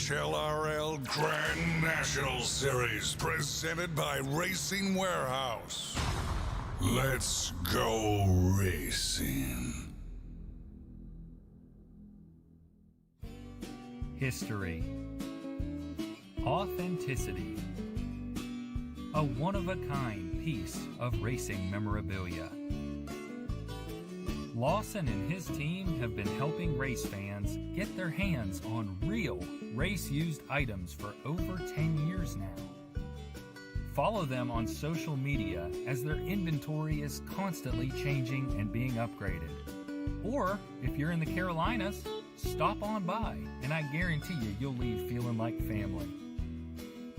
HLRL Grand National Series presented by Racing Warehouse. Let's go racing. History. Authenticity. A one-of-a-kind piece of racing memorabilia. Lawson and his team have been helping race fans get their hands on real race-used items for over 10 years now. Follow them on social media as their inventory is constantly changing and being upgraded. Or, if you're in the Carolinas, stop on by and I guarantee you'll leave feeling like family.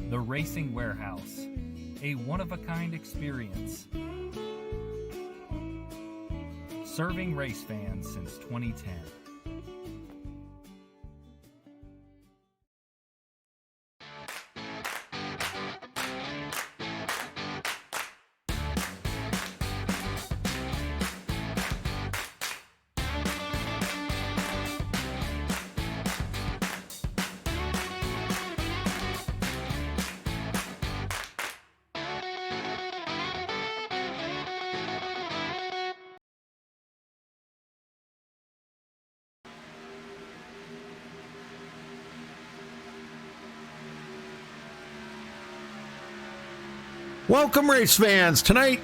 The Racing Warehouse, a one-of-a-kind experience. Serving race fans since 2010. Welcome, race fans. Tonight,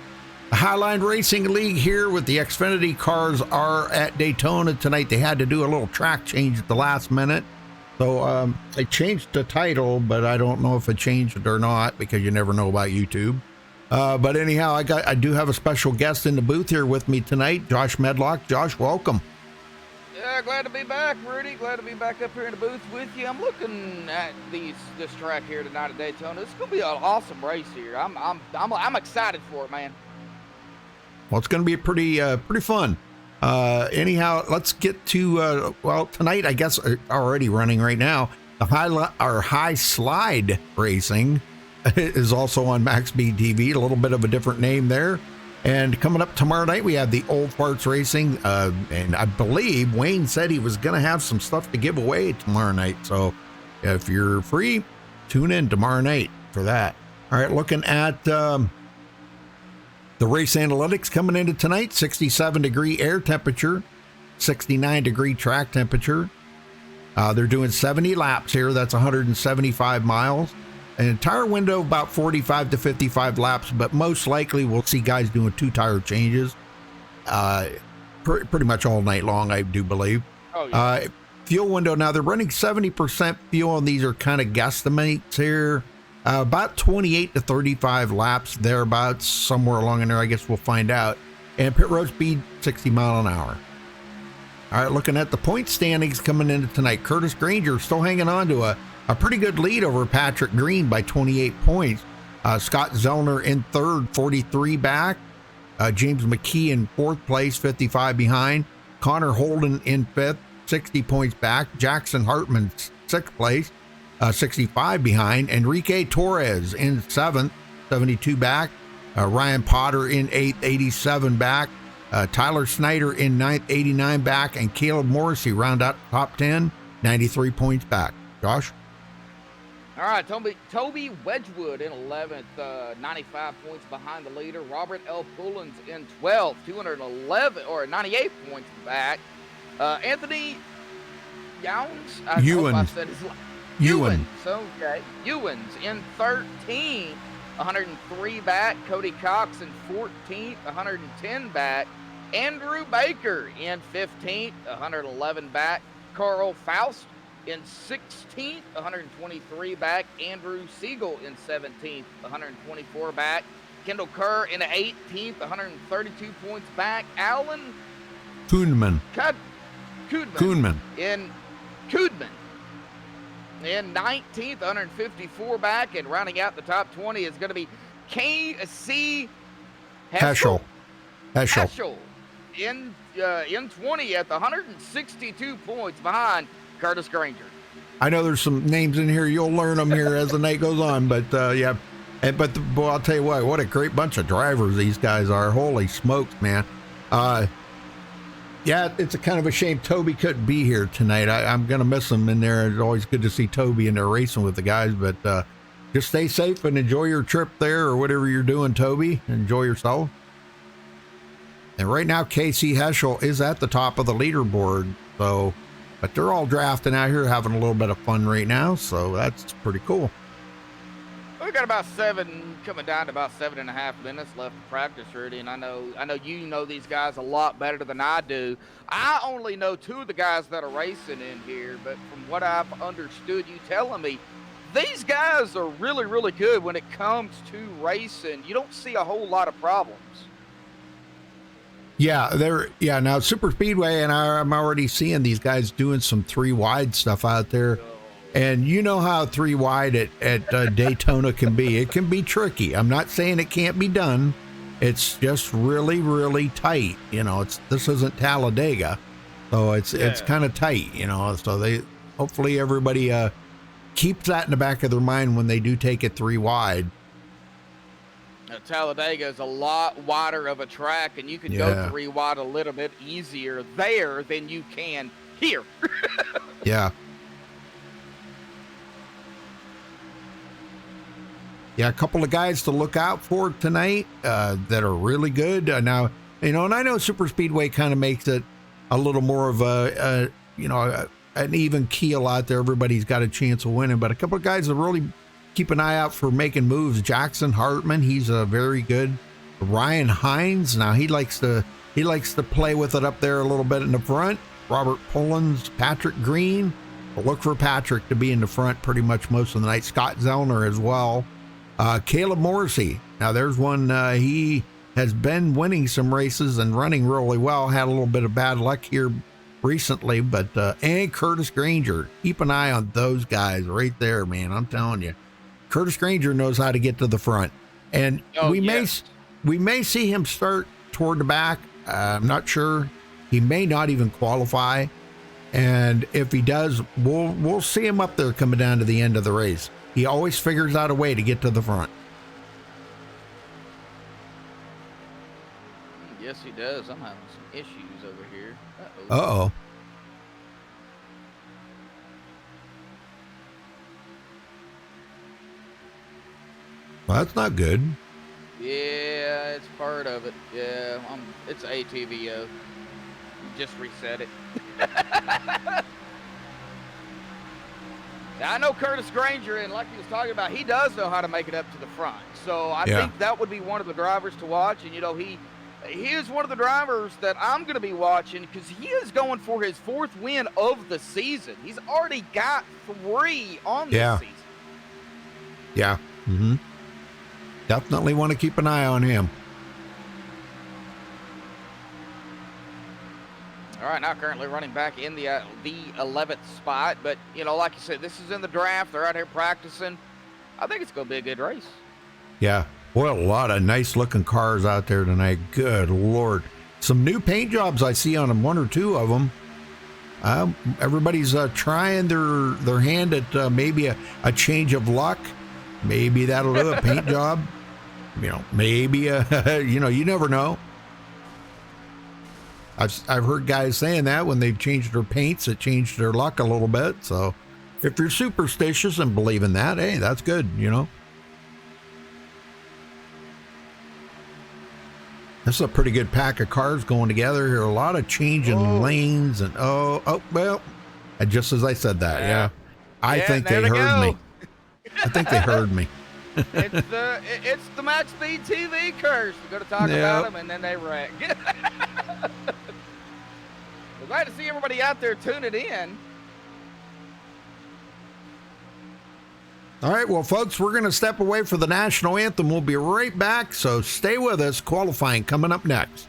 the Highline Racing League here with the Xfinity cars are at Daytona tonight. They had to do a little track change at the last minute. So they changed the title, but I don't know if it changed it or not because you never know about YouTube. But anyhow, I do have a special guest in the booth here with me tonight, Josh Medlock. Josh, welcome. Yeah, glad to be back, Rudy. Glad to be back up here in the booth with you. I'm looking at this track here tonight at Daytona. It's gonna be an awesome race here. I'm excited for it, man. Well, it's gonna be pretty fun. Anyhow, let's get to well, tonight I guess already running right now. Our high slide racing is also on MaxSpeedTV. A little bit of a different name there. And coming up tomorrow night, we have the Old Farts Racing. And I believe Wayne said he was going to have some stuff to give away tomorrow night. So if you're free, tune in tomorrow night for that. All right, looking at the race analytics coming into tonight, 67-degree air temperature, 69-degree track temperature. They're doing 70 laps here. That's 175 miles. An tire window about 45 to 55 laps, but most likely we'll see guys doing 2 tire changes pretty much all night long, I do believe. Oh, yeah. Fuel window, now they're running 70% fuel, and these are kind of guesstimates here. About 28 to 35 laps, thereabouts, somewhere along in there, I guess we'll find out. And pit road speed, 60 mile an hour. All right, looking at the point standings coming into tonight, Curtis Granger still hanging on to a pretty good lead over Patrick Green by 28 points. Scott Zellner in third, 43 back. James McKee in fourth place, 55 behind. Connor Holden in fifth, 60 points back. Jackson Hartman, sixth place, 65 behind. Enrique Torres in seventh, 72 back. Ryan Potter in eighth, 87 back. Tyler Snyder in ninth, 89 back. And Caleb Morrissey round out top 10, 93 points back. Josh? All right, Toby Wedgwood in 11th, 95 points behind the leader. Robert L. Pullins in 12th, 98 points back. Anthony Ewans, Ewan. Ewans, okay. Ewans in 13th, 103 back. Cody Cox in 14th, 110 back. Andrew Baker in 15th, 111 back. Carl Faust in 16th, 123 back. Andrew Siegel in 17th, 124 back. Kendall Kerr in 18th, 132 points back. Alan Kuhnman in 19th, 154 back. And rounding out the top 20 is going to be K.C. Heschel in 20 at the 162 points behind Curtis Granger. I know there's some names in here. You'll learn them here as the night goes on. But yeah, but boy, I'll tell you what a great bunch of drivers these guys are. Holy smokes, man. Yeah, it's a kind of a shame Toby couldn't be here tonight. I'm going to miss him in there. It's always good to see Toby in there racing with the guys, but just stay safe and enjoy your trip there or whatever you're doing, Toby. Enjoy yourself. And right now, Casey Heschel is at the top of the leaderboard. So, but they're all drafting out here, having a little bit of fun right now. So that's pretty cool. We got about coming down to about 7.5 minutes left of practice, Rudy, and I know you know these guys a lot better than I do. I only know 2 of the guys that are racing in here, but from what I've understood, you telling me, these guys are really, really good when it comes to racing. You don't see a whole lot of problems. Yeah, now Super Speedway, and I'm already seeing these guys doing some 3 wide stuff out there. And you know how 3 wide at Daytona can be. It can be tricky. I'm not saying it can't be done. It's just really, really tight. You know, this isn't Talladega, so it's kind of tight. You know, so hopefully everybody keeps that in the back of their mind when they do take it 3 wide. Talladega is a lot wider of a track, and you can go 3 wide a little bit easier there than you can here. Yeah. Yeah, a couple of guys to look out for tonight that are really good. Now, you know, and I know Super Speedway kind of makes it a little more of an even keel out there. Everybody's got a chance of winning, but a couple of guys that really keep an eye out for making moves. Jackson Hartman, he's a very good. Ryan Hines, now he likes to play with it up there a little bit in the front. Robert Pullins, Patrick Green. But look for Patrick to be in the front pretty much most of the night. Scott Zellner as well. Caleb Morrissey. Now there's one, he has been winning some races and running really well. Had a little bit of bad luck here recently, but and Curtis Granger. Keep an eye on those guys right there, man. I'm telling you. Curtis Granger knows how to get to the front. And we may see him start toward the back. I'm not sure. He may not even qualify. And if he does, we'll see him up there coming down to the end of the race. He always figures out a way to get to the front. Yes, he does. I'm having some issues over here. Uh-oh. Well, that's not good. Yeah, it's part of it. Yeah, it's ATVO. Just reset it. Now, I know Curtis Granger, and like he was talking about, he does know how to make it up to the front. So I think that would be one of the drivers to watch. And, you know, he is one of the drivers that I'm going to be watching because he is going for his 4th win of the season. He's already got 3 on this season. Yeah. Mm-hmm. Definitely want to keep an eye on him. All right, now currently running back in the 11th spot. But, you know, like you said, this is in the draft. They're out here practicing. I think it's going to be a good race. Yeah. Boy, a lot of nice-looking cars out there tonight. Good Lord. Some new paint jobs I see on them, 1 or 2 of them. Everybody's trying their hand at maybe a change of luck. Maybe that'll do a paint job. You know, maybe, you know, you never know. I've heard guys saying that when they've changed their paints, it changed their luck a little bit. So if you're superstitious and believe in that, hey, that's good, you know. This is a pretty good pack of cars going together here. A lot of changing lanes and well, and just as I said that, I think they heard me. I think they heard me. It's the MaxSpeedTV curse. We're going to talk about them, and then they wreck. We're glad to see everybody out there tuning in. All right, well, folks, we're going to step away for the national anthem. We'll be right back, so stay with us. Qualifying coming up next.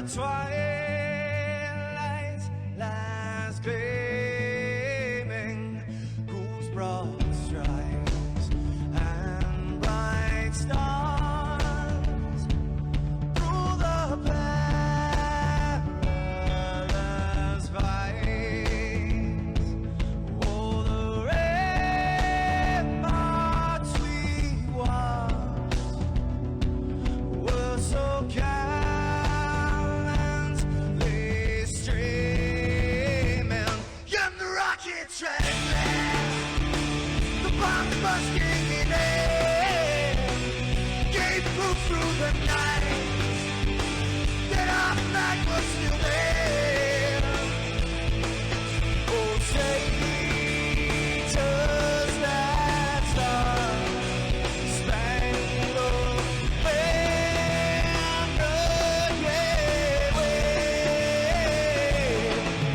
twilight lies gleaming, whose broad stripes and bright stars through the perilous fight. Oh, the ramparts we watched were so gallantly streaming, and the rockets ran fast, the bombs bursting in air, gave proof through the night that our flag was still there. Oh, say does that star-spangled banner yet wave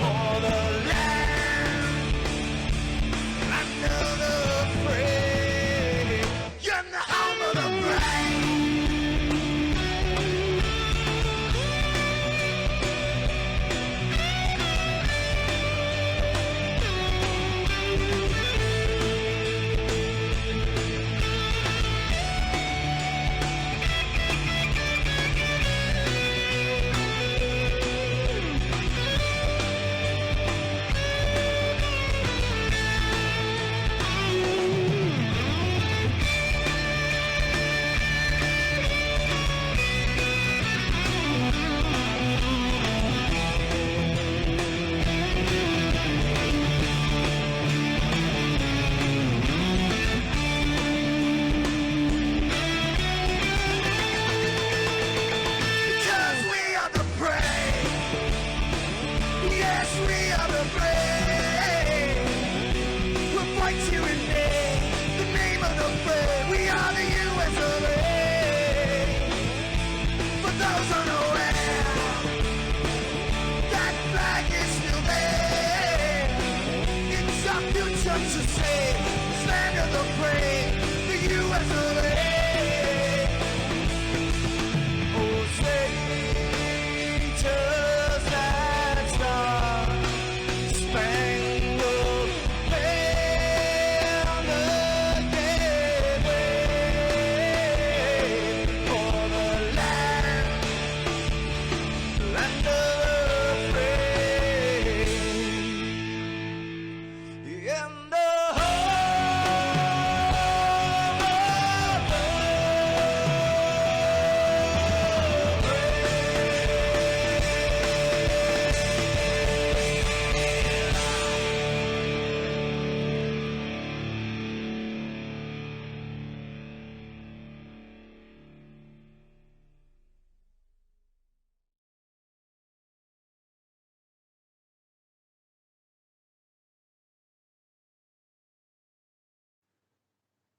o'er the land under the free, and the home of the brave. Because we are the brave. Yes, we are the brave. We'll fight to invade the name of the brave. We are the US of A. For those unaware, that flag is still there. It's our future to save. This land of the brave, the US of A. Oh, say does that star-spangled banner yet wave o'er the land of the free, and the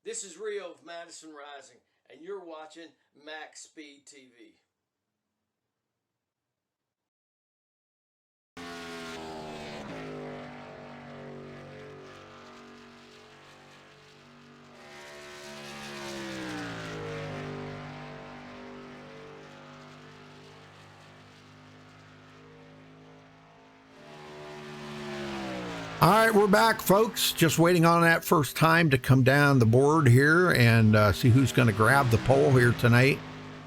This is Rio of Madison Rising, and you're watching MaxSpeedTV. All right, we're back, folks. Just waiting on that first time to come down the board here and see who's going to grab the pole here tonight.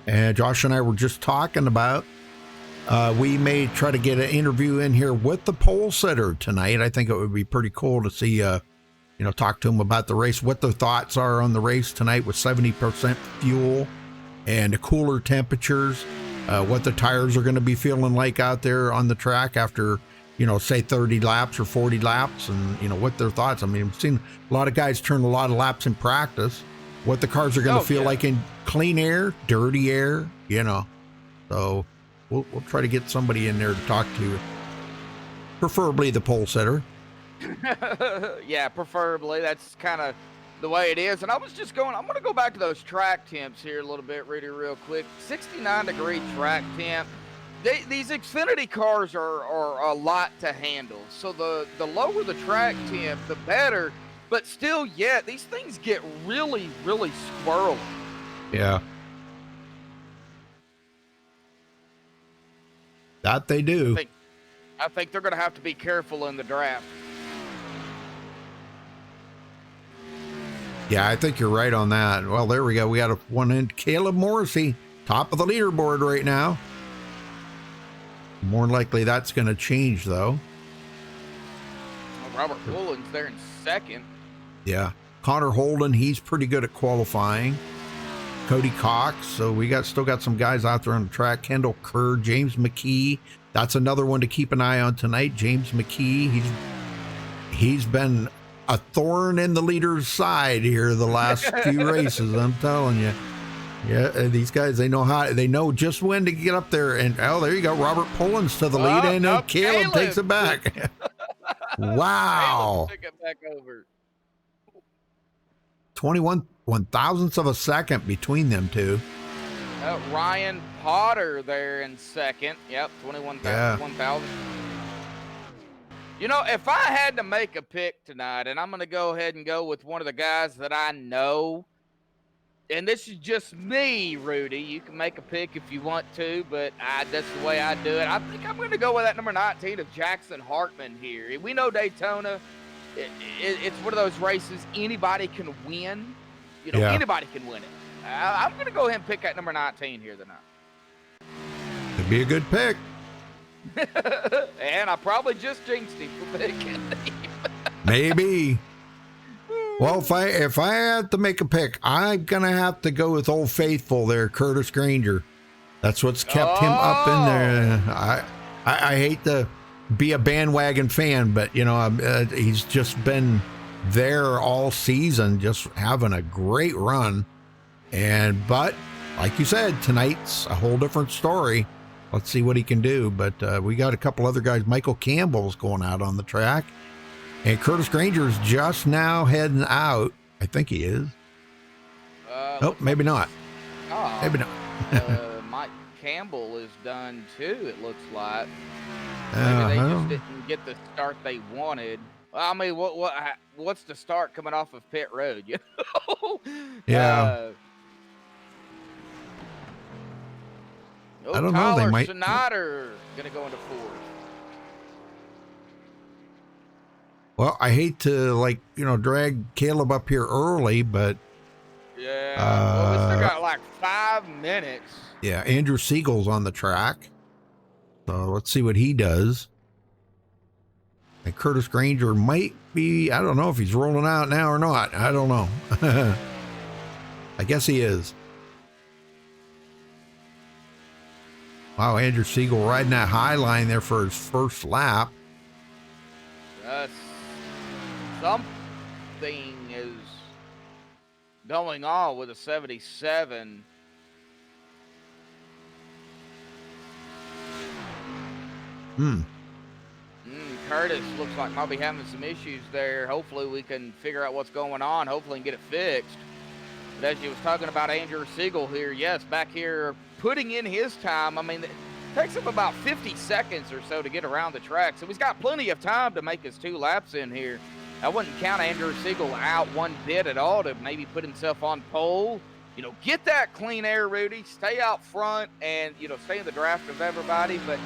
And Josh and I were just talking about we may try to get an interview in here with the pole sitter tonight. I think it would be pretty cool to see, talk to them about the race, what their thoughts are on the race tonight with 70% fuel and cooler temperatures, what the tires are going to be feeling like out there on the track after, say 30 laps or 40 laps, and, what their thoughts. I mean, I've seen a lot of guys turn a lot of laps in practice, what the cars are going to feel like in clean air, dirty air, So we'll try to get somebody in there to talk to, preferably the pole sitter. Yeah, preferably. That's kind of the way it is. And I was just I'm going to go back to those track temps here a little bit, Rudy, real quick. 69-degree track temp. These Xfinity cars are a lot to handle. So the lower the track temp, the better. But still, these things get really, really squirrely. Yeah. That they do. I think they're going to have to be careful in the draft. Yeah, I think you're right on that. Well, there we go. We got one in Caleb Morrissey, top of the leaderboard right now. More likely that's going to change, though. Robert Woolen's there in second. Yeah. Connor Holden, he's pretty good at qualifying. Cody Cox. So we still got some guys out there on the track. Kendall Kerr, James McKee. That's another one to keep an eye on tonight. James McKee. He's been a thorn in the leader's side here the last few races. I'm telling you. Yeah, these guys, they know just when to get up there. And there you go. Robert Pullins to the lead, and then Caleb takes it back. Wow. Take it back over. 21 one-thousandths of a second between them two. Ryan Potter there in second. Yep, 1,000. You know, if I had to make a pick tonight, and I'm going to go ahead and go with one of the guys that I know, and this is just me, Rudy. You can make a pick if you want to, but that's the way I do it. I think I'm going to go with that number 19 of Jackson Hartman here. We know Daytona, it's one of those races anybody can win. You know, anybody can win it. I'm going to go ahead and pick that number 19 here tonight. Could be a good pick. And I probably just jinxed him for picking him. Maybe. Well, if I had to make a pick, I'm going to have to go with Old Faithful there, Curtis Granger. That's what's kept him up in there. I hate to be a bandwagon fan, but, you know, he's just been there all season, just having a great run. But like you said, tonight's a whole different story. Let's see what he can do. But we got a couple other guys. Michael Campbell's going out on the track. And Curtis Granger's just now heading out. I think he is. Maybe not. Maybe not. Mike Campbell is done too, it looks like. Maybe they just didn't get the start they wanted. Well, I mean, what's the start coming off of pit road? You know? Yeah. I don't know. They might. Snyder gonna go into fourth. Well, I hate to drag Caleb up here early, but yeah, well, we still got like 5 minutes. Yeah, Andrew Siegel's on the track, so let's see what he does. And Curtis Granger might be. I don't know if he's rolling out now or not. I don't know. I guess he is. Wow, Andrew Siegel riding that high line there for his first lap. Something is going on with a 77. Curtis looks like might be having some issues there. Hopefully we can figure out what's going on. Hopefully and get it fixed. But as you was talking about Andrew Siegel here, yes, back here putting in his time. I mean, it takes him about 50 seconds or so to get around the track. So he's got plenty of time to make his 2 laps in here. I wouldn't count Andrew Siegel out one bit at all to maybe put himself on pole. You know, get that clean air, Rudy. Stay out front and, you know, stay in the draft of everybody. But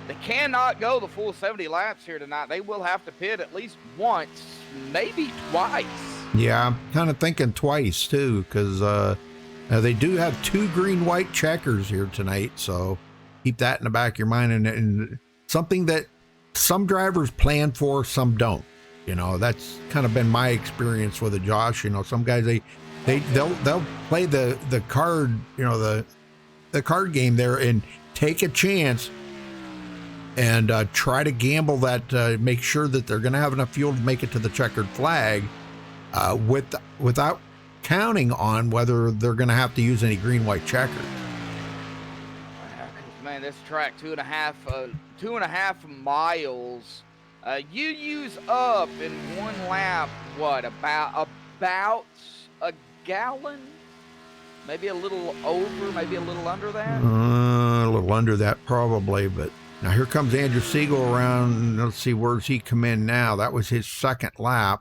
they cannot go the full 70 laps here tonight. They will have to pit at least once, maybe twice. Yeah, I'm kind of thinking twice, too, because they do have 2 green-white checkers here tonight, so keep that in the back of your mind. And something that some drivers plan for, some don't. You know, that's kind of been my experience with it, Josh. You know, some guys, they'll play the card, you know, the card game there and take a chance and try to gamble that, make sure that they're going to have enough fuel to make it to the checkered flag. Without counting on whether they're going to have to use any green-white checkers. Man, this track 2.5 miles. You use up in one lap what about a gallon? Maybe a little over, maybe a little under that. A little under that probably. But now here comes Andrew Siegel around. Let's see, where's he come in now? That was his second lap.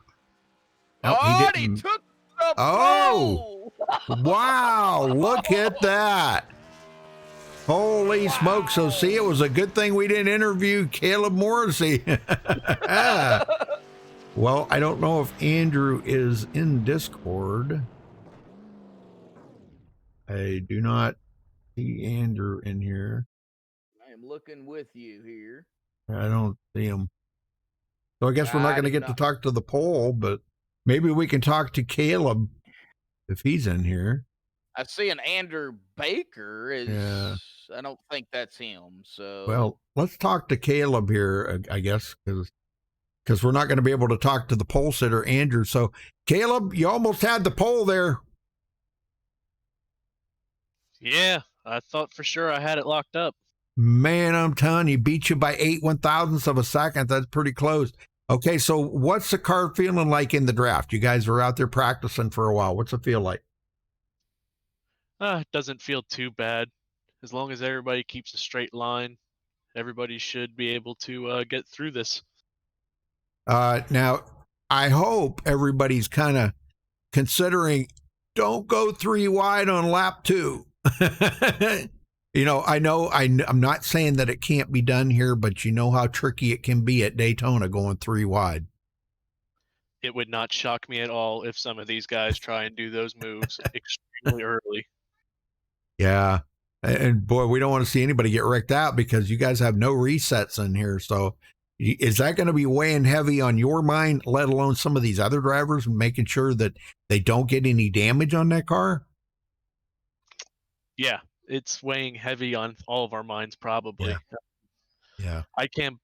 Nope, he took the pole. Wow, look at that. Holy smokes. So see, it was a good thing we didn't interview Caleb Morrissey. Well, I don't know if Andrew is in Discord. I do not see Andrew in here. I am looking with you here. I don't see him. So I guess we're not going to get to talk to the poll, but maybe we can talk to Caleb if he's in here. I see an Andrew Baker is. Yeah. I don't think that's him. So. Well, let's talk to Caleb here, I guess, because we're not going to be able to talk to the poll sitter, Andrew. So, Caleb, you almost had the poll there. Yeah, I thought for sure I had it locked up. Man, I'm telling you, beat you by 8/1000ths of a second. That's pretty close. Okay, so what's the car feeling like in the draft? You guys are out there practicing for a while. What's it feel like? It doesn't feel too bad. As long as everybody keeps a straight line, everybody should be able to get through this. Now, I hope everybody's kind of considering don't go 3 wide on lap 2. You know, I'm not saying that it can't be done here, but you know how tricky it can be at Daytona going 3 wide. It would not shock me at all if some of these guys try and do those moves extremely early. Yeah. And boy, we don't want to see anybody get wrecked out because you guys have no resets in here. So is that going to be weighing heavy on your mind, let alone some of these other drivers, making sure that they don't get any damage on that car? Yeah, it's weighing heavy on all of our minds, probably. Yeah. I can't.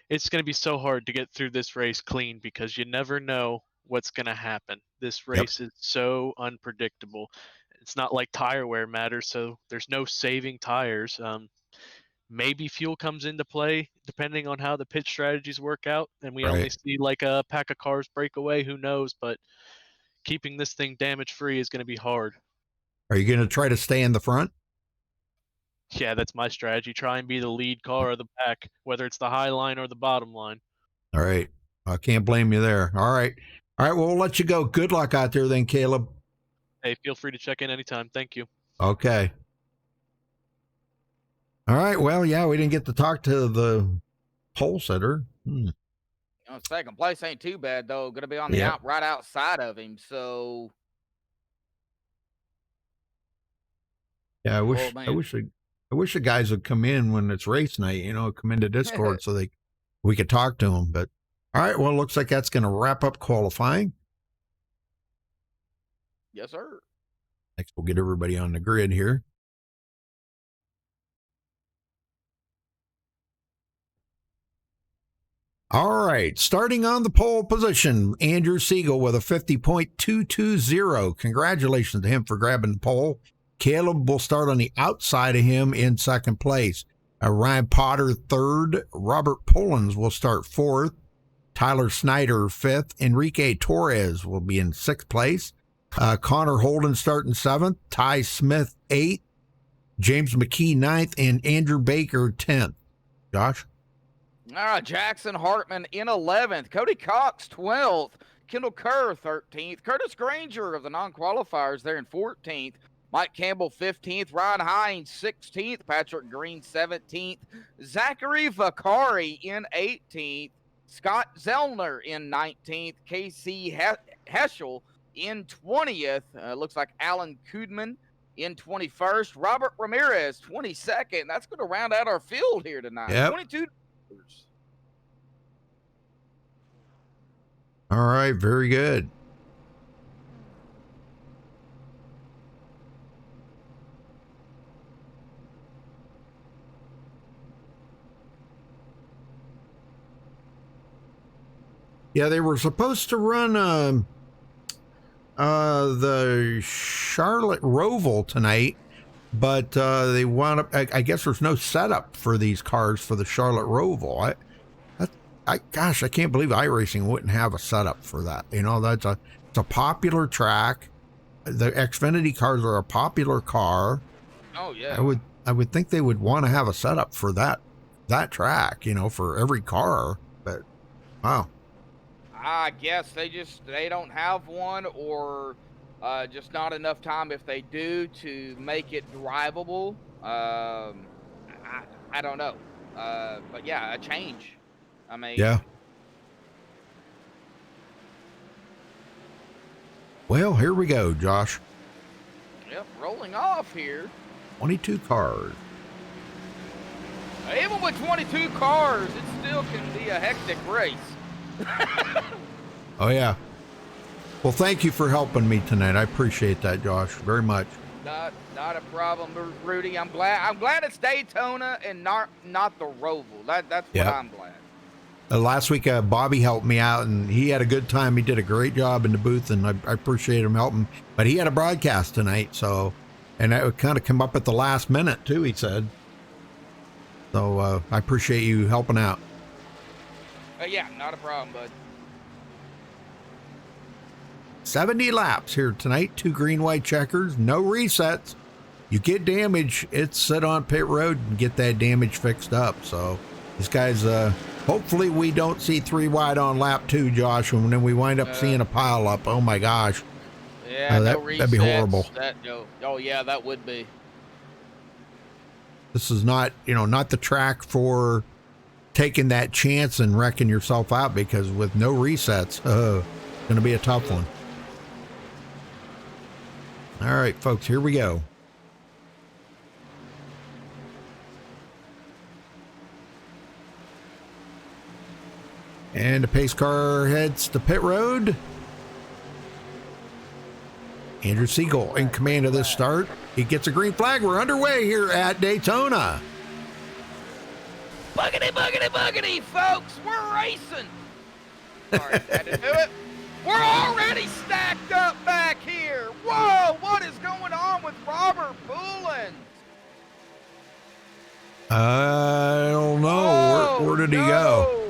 It's going to be so hard to get through this race clean because you never know what's going to happen. This race is so unpredictable. It's not like tire wear matters, so there's no saving tires. Maybe fuel comes into play depending on how the pit strategies work out, and we only see like a pack of cars break away. Who knows? But keeping this thing damage free is going to be hard. Are you going to try to stay in the front? Yeah, that's my strategy. Try and be the lead car of the pack, whether it's the high line or the bottom line. All right. I can't blame you there. All right. All right. Well, we'll let you go. Good luck out there then, Caleb. Hey, feel free to check in anytime. Thank you. Okay. All right. Well, yeah, we didn't get to talk to the pole sitter. Second place ain't too bad, though. Going to be on the right outside of him. So. Yeah, I wish the guys would come in when it's race night, you know, come into Discord so we could talk to them. But all right, well, it looks like that's going to wrap up qualifying. Yes, sir. Next, we'll get everybody on the grid here. All right, starting on the pole position, Andrew Siegel with a 50.220. Congratulations to him for grabbing the pole. Caleb will start on the outside of him in second place. Ryan Potter, third. Robert Pullins will start fourth. Tyler Snyder, fifth. Enrique Torres will be in sixth place. Connor Holden starting seventh. Ty Smith, eighth. James McKee, ninth. And Andrew Baker, 10th. Josh? All right, Jackson Hartman in 11th. Cody Cox, 12th. Kendall Kerr, 13th. Curtis Granger of the non-qualifiers there in 14th. Mike Campbell, 15th. Ryan Hines, 16th. Patrick Green, 17th. Zachary Vakari in 18th. Scott Zellner in 19th. Casey Heschel in 20th. Looks like Alan Kudman in 21st. Robert Ramirez, 22nd. That's going to round out our field here tonight. Yep. 22. All right, very good. Yeah, they were supposed to run the Charlotte Roval tonight, but they wound up. I guess there's no setup for these cars for the Charlotte Roval. Gosh, I can't believe iRacing wouldn't have a setup for that. You know, it's a popular track. The Xfinity cars are a popular car. Oh yeah. I would think they would want to have a setup for that track. You know, for every car. But wow. I guess they don't have one, or just not enough time if they do to make it drivable. I don't know. But yeah, a change. I mean, Yeah. Well, here we go, Josh. Yep, rolling off here. 22 cars. Even with 22 cars, it still can be a hectic race. Oh, yeah. Well, thank you for helping me tonight. I appreciate that, Josh, very much. Not a problem, Rudy. I'm glad it's Daytona and not the Roval. That's what I'm glad. Last week, Bobby helped me out, and he had a good time. He did a great job in the booth, and I appreciate him helping. But he had a broadcast tonight, so, and that would kind of come up at the last minute, too, he said. So I appreciate you helping out. Yeah, not a problem, bud. 70 laps here tonight, 2 green, white checkers, no resets. You get damage, it's sit on pit road and get that damage fixed up. So these guys, hopefully we don't see 3 wide on lap 2, Josh, and then we wind up seeing a pile up. Oh my gosh. Yeah, that'd be horrible. Oh yeah, that would be. This is not, not the track for taking that chance and wrecking yourself out, because with no resets, it's going to be a tough one. All right, folks, here we go. And the pace car heads to pit road. Andrew Siegel in command of this start. He gets a green flag. We're underway here at Daytona. Buggity, buggity, buggity, folks. We're racing. Sorry, had to do it. We're already stacked up back here. Whoa, what is going on with Robert Poulins? I don't know. Where did he go?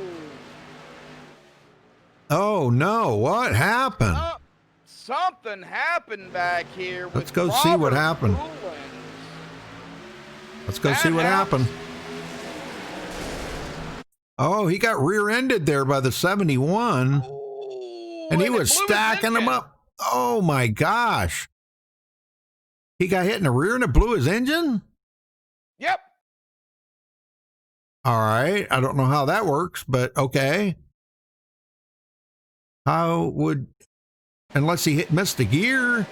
Oh, no. What happened? Something happened back here. Let's go see what happened. Let's go see what happened. Oh, he got rear-ended there by the 71. And he was stacking them up. Oh, my gosh. He got hit in the rear and it blew his engine? Yep. All right. I don't know how that works, but okay. How would... Unless he missed a gear.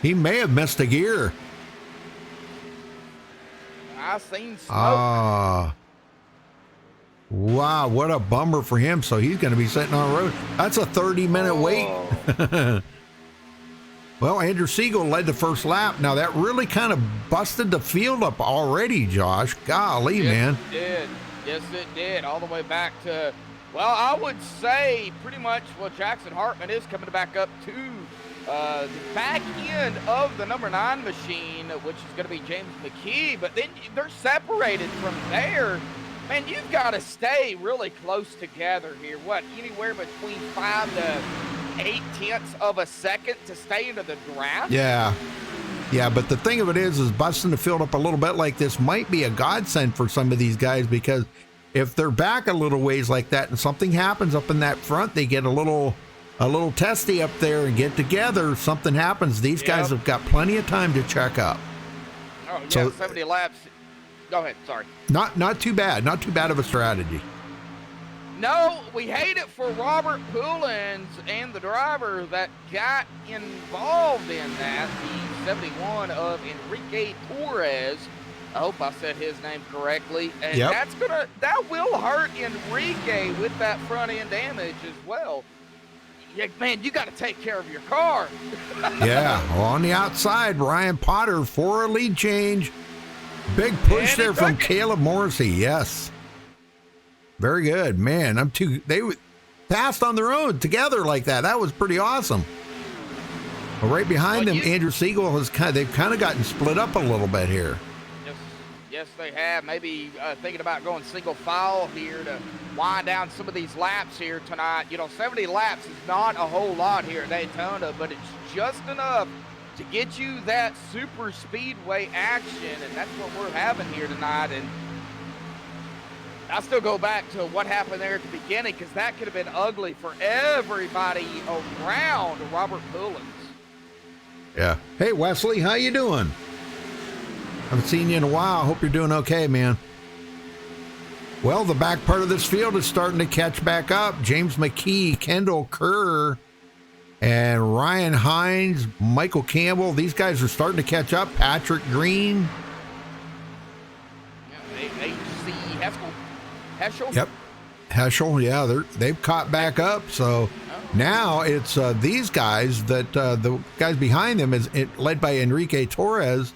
He may have missed a gear. I seen smoke. Wow, what a bummer for him. So he's going to be sitting on the road. That's a 30-minute wait. Well, Andrew Siegel led the first lap. Now, that really kind of busted the field up already, Josh. Golly, man. It did. Yes, it did. All the way back to, well, I would say pretty much, well, Jackson Hartman is coming back up to the back end of the number 9 machine, which is going to be James McKee. But then they're separated from there. Man, you've got to stay really close together here. What, anywhere between 5 to 8 tenths of a second to stay into the draft? Yeah. Yeah, but the thing of it is busting the field up a little bit like this might be a godsend for some of these guys, because if they're back a little ways like that and something happens up in that front, they get a little testy up there and get together, something happens. These guys have got plenty of time to check up. Oh, yeah, so 70 laps. Go ahead, sorry. Not too bad. Not too bad of a strategy. No, we hate it for Robert Poulins and the driver that got involved in that, the 71 of Enrique Torres. I hope I said his name correctly. And that will hurt Enrique with that front end damage as well. Yeah, man, you got to take care of your car. Yeah, well, on the outside, Ryan Potter for a lead change. Big push there from Caleb Morrissey. Yes. Very good, man. They passed on their own together like that. That was pretty awesome. Well, right behind them, Andrew Siegel they've kind of gotten split up a little bit here. Yes, they have. Maybe thinking about going single file here to wind down some of these laps here tonight. 70 laps is not a whole lot here at Daytona, but it's just enough to get you that super speedway action, and that's what we're having here tonight. And I still go back to what happened there at the beginning, because that could have been ugly for everybody around Robert Poulins. Yeah. Hey, Wesley, how you doing? Haven't seen you in a while. Hope you're doing okay, man. Well, the back part of this field is starting to catch back up. James McKee, Kendall Kerr, and Ryan Hines, Michael Campbell. These guys are starting to catch up. Patrick Green. Yeah, Heschel. Yep. Heschel, yeah, they've caught back up. So now it's these guys that the guys behind them is led by Enrique Torres.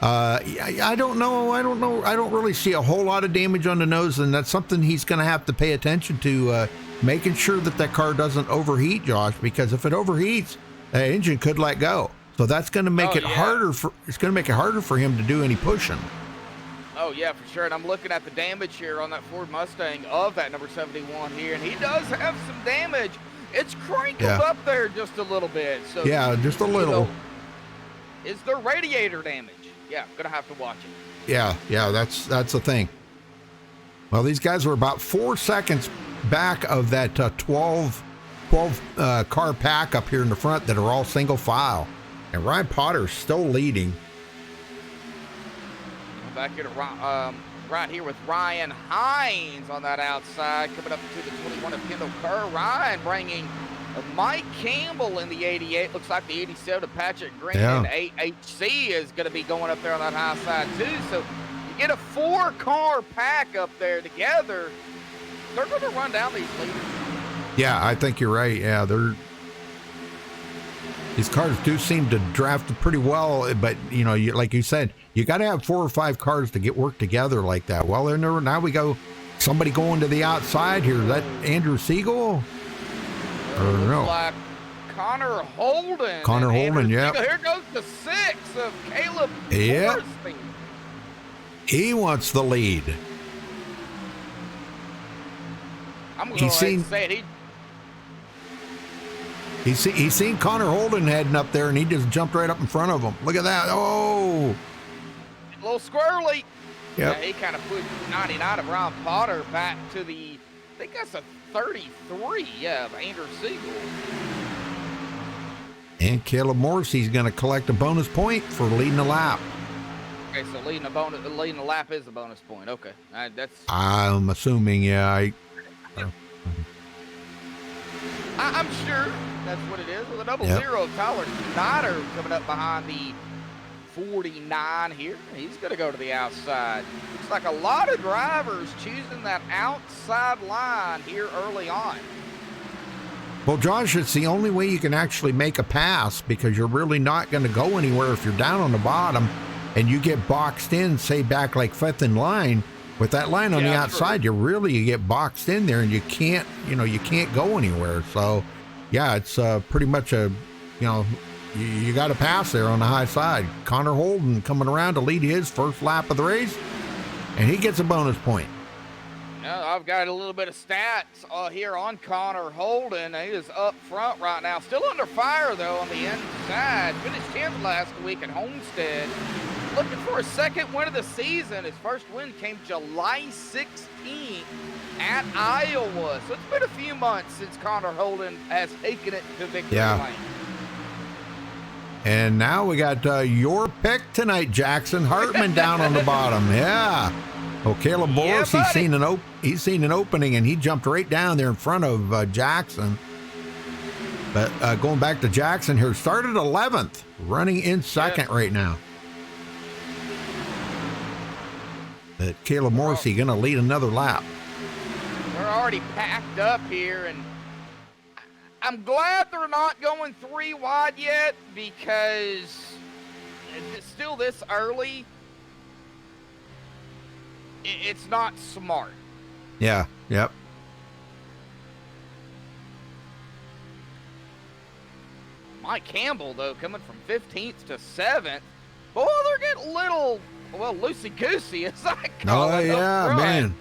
I don't know. I don't really see a whole lot of damage on the nose, and that's something he's going to have to pay attention to, making sure that car doesn't overheat, Josh, because if it overheats, the engine could let go. So that's going to make harder for him to do any pushing. Oh, yeah, for sure. And I'm looking at the damage here on that Ford Mustang of that number 71 here, and he does have some damage. It's crinkled up there just a little bit. So yeah, just a little. Is there radiator damage? Yeah, gonna have to watch it. Yeah, that's the thing. Well, these guys were about 4 seconds back of that 12 car pack up here in the front that are all single file, and Ryan Potter's still leading. Back here to right here with Ryan Hines on that outside, coming up to the 21 of Kendall Kerr. Ryan bringing Mike Campbell in the 88. Looks like the 87 of Patrick Green. And AHC is going to be going up there on that high side too. So you get a 4-car pack up there together. They're going to run down these leaders. Yeah, I think you're right. Yeah, these cars do seem to draft pretty well, but like you said, you got to have 4 or 5 cars to get work together like that. Well, now we go somebody going to the outside here. Is that Andrew Siegel? Looks like Connor Holden. Connor Holden, yeah. Here goes the 6 of Caleb. Yep. He wants the lead. I'm going to say it. He's seen Connor Holden heading up there, and he just jumped right up in front of him. Look at that. Oh. A little squirrely. Yep. Yeah, he kind of pushed 99 of Ron Potter back to the, I think that's a 33, of Andrew Siegel. And Caleb Morrissey's going to collect a bonus point for leading the lap. Okay, so leading the lap is a bonus point. Okay, I'm assuming, yeah. I'm sure that's what it is. With a double zero of Tyler Snyder coming up behind the 49 here. He's going to go to the outside. Looks like a lot of drivers choosing that outside line here early on. Well, Josh, it's the only way you can actually make a pass, because you're really not going to go anywhere if you're down on the bottom and you get boxed in, say back like 5th in line. With that line on the outside, you get boxed in there, and you can't go anywhere. So, yeah, it's pretty much you got to pass there on the high side. Connor Holden coming around to lead his first lap of the race, and he gets a bonus point. Now, I've got a little bit of stats here on Connor Holden. He is up front right now. Still under fire, though, on the inside. Finished 10th last week at Homestead. Looking for a second win of the season. His first win came July 16th at Iowa. So it's been a few months since Connor Holden has taken it to victory lane. And now we got your pick tonight, Jackson Hartman down on the bottom. Yeah. Oh, Caleb Morris, he's seen an opening, and he jumped right down there in front of Jackson. But going back to Jackson here, started 11th, running in second right now. But Caleb Morrissey going to lead another lap. They're already packed up here, and I'm glad they're not going 3 wide yet, because it's still this early. It's not smart. Yeah, yep. Mike Campbell, though, coming from 15th to 7th. Boy, they're getting a little, loosey-goosey, as I call it. Oh, yeah, man.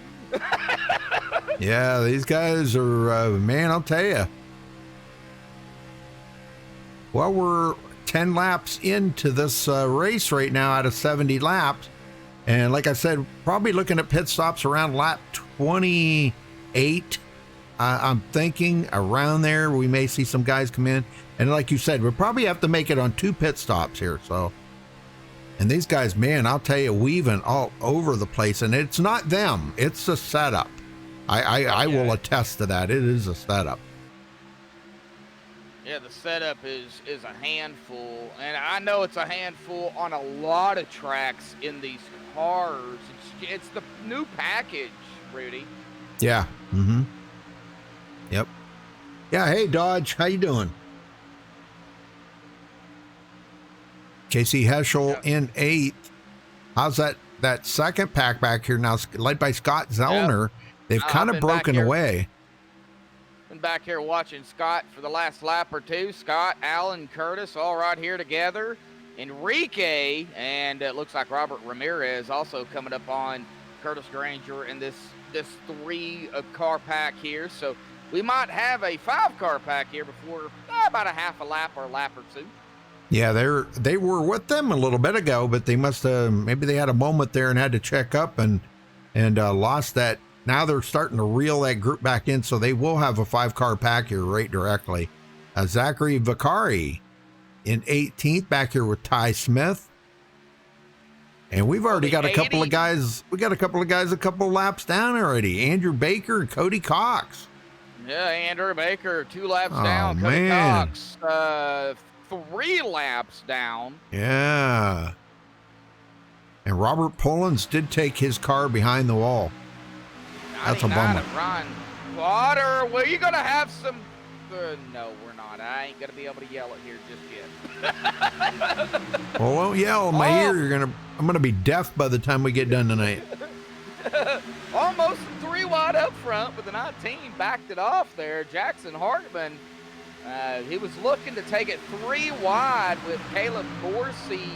Yeah, these guys are, man, I'll tell you. Well, we're 10 laps into this race right now out of 70 laps. And like I said, probably looking at pit stops around lap 28. I'm thinking around there we may see some guys come in. And like you said, we'll probably have to make it on 2 pit stops here. So And these guys, man, I'll tell you, weaving all over the place, and it's not them, it's a setup. I will attest to that. It is a setup. Yeah, the setup is a handful, and I know it's a handful on a lot of tracks in these cars. It's the new package, Rudy. Yeah. Mm-hmm. Yep. Yeah. Hey, Dodge, how you doing? Casey Heschel in 8th. How's that second pack back here now, led by Scott Zellner? Yep. They've kind of broken away. Been back here watching Scott for the last lap or two. Scott, Alan, Curtis, all right here together. Enrique, and it looks like Robert Ramirez also coming up on Curtis Granger in this 3-car pack here. So we might have a 5-car pack here before about a half a lap or a lap or two. Yeah, they were with them a little bit ago, but they must have, maybe they had a moment there and had to check up and lost that. Now they're starting to reel that group back in, so they will have a 5-car pack here right directly. Zachary Vicari in 18th, back here with Ty Smith. And we've already got a couple of guys. We got a couple of guys a couple of laps down already. Andrew Baker and Cody Cox. Yeah, Andrew Baker, 2 laps down. Cody Cox, 3 laps down. Yeah. And Robert Pullins did take his car behind the wall. That's a bummer. Ron Potter, well, you're going to have some... no, we're not. I ain't going to be able to yell it here just yet. Well, don't yell in my ear. I'm going to be deaf by the time we get done tonight. Almost 3 wide up front, but the 19 backed it off there. Jackson Hartman, he was looking to take it 3 wide with Caleb Dorsey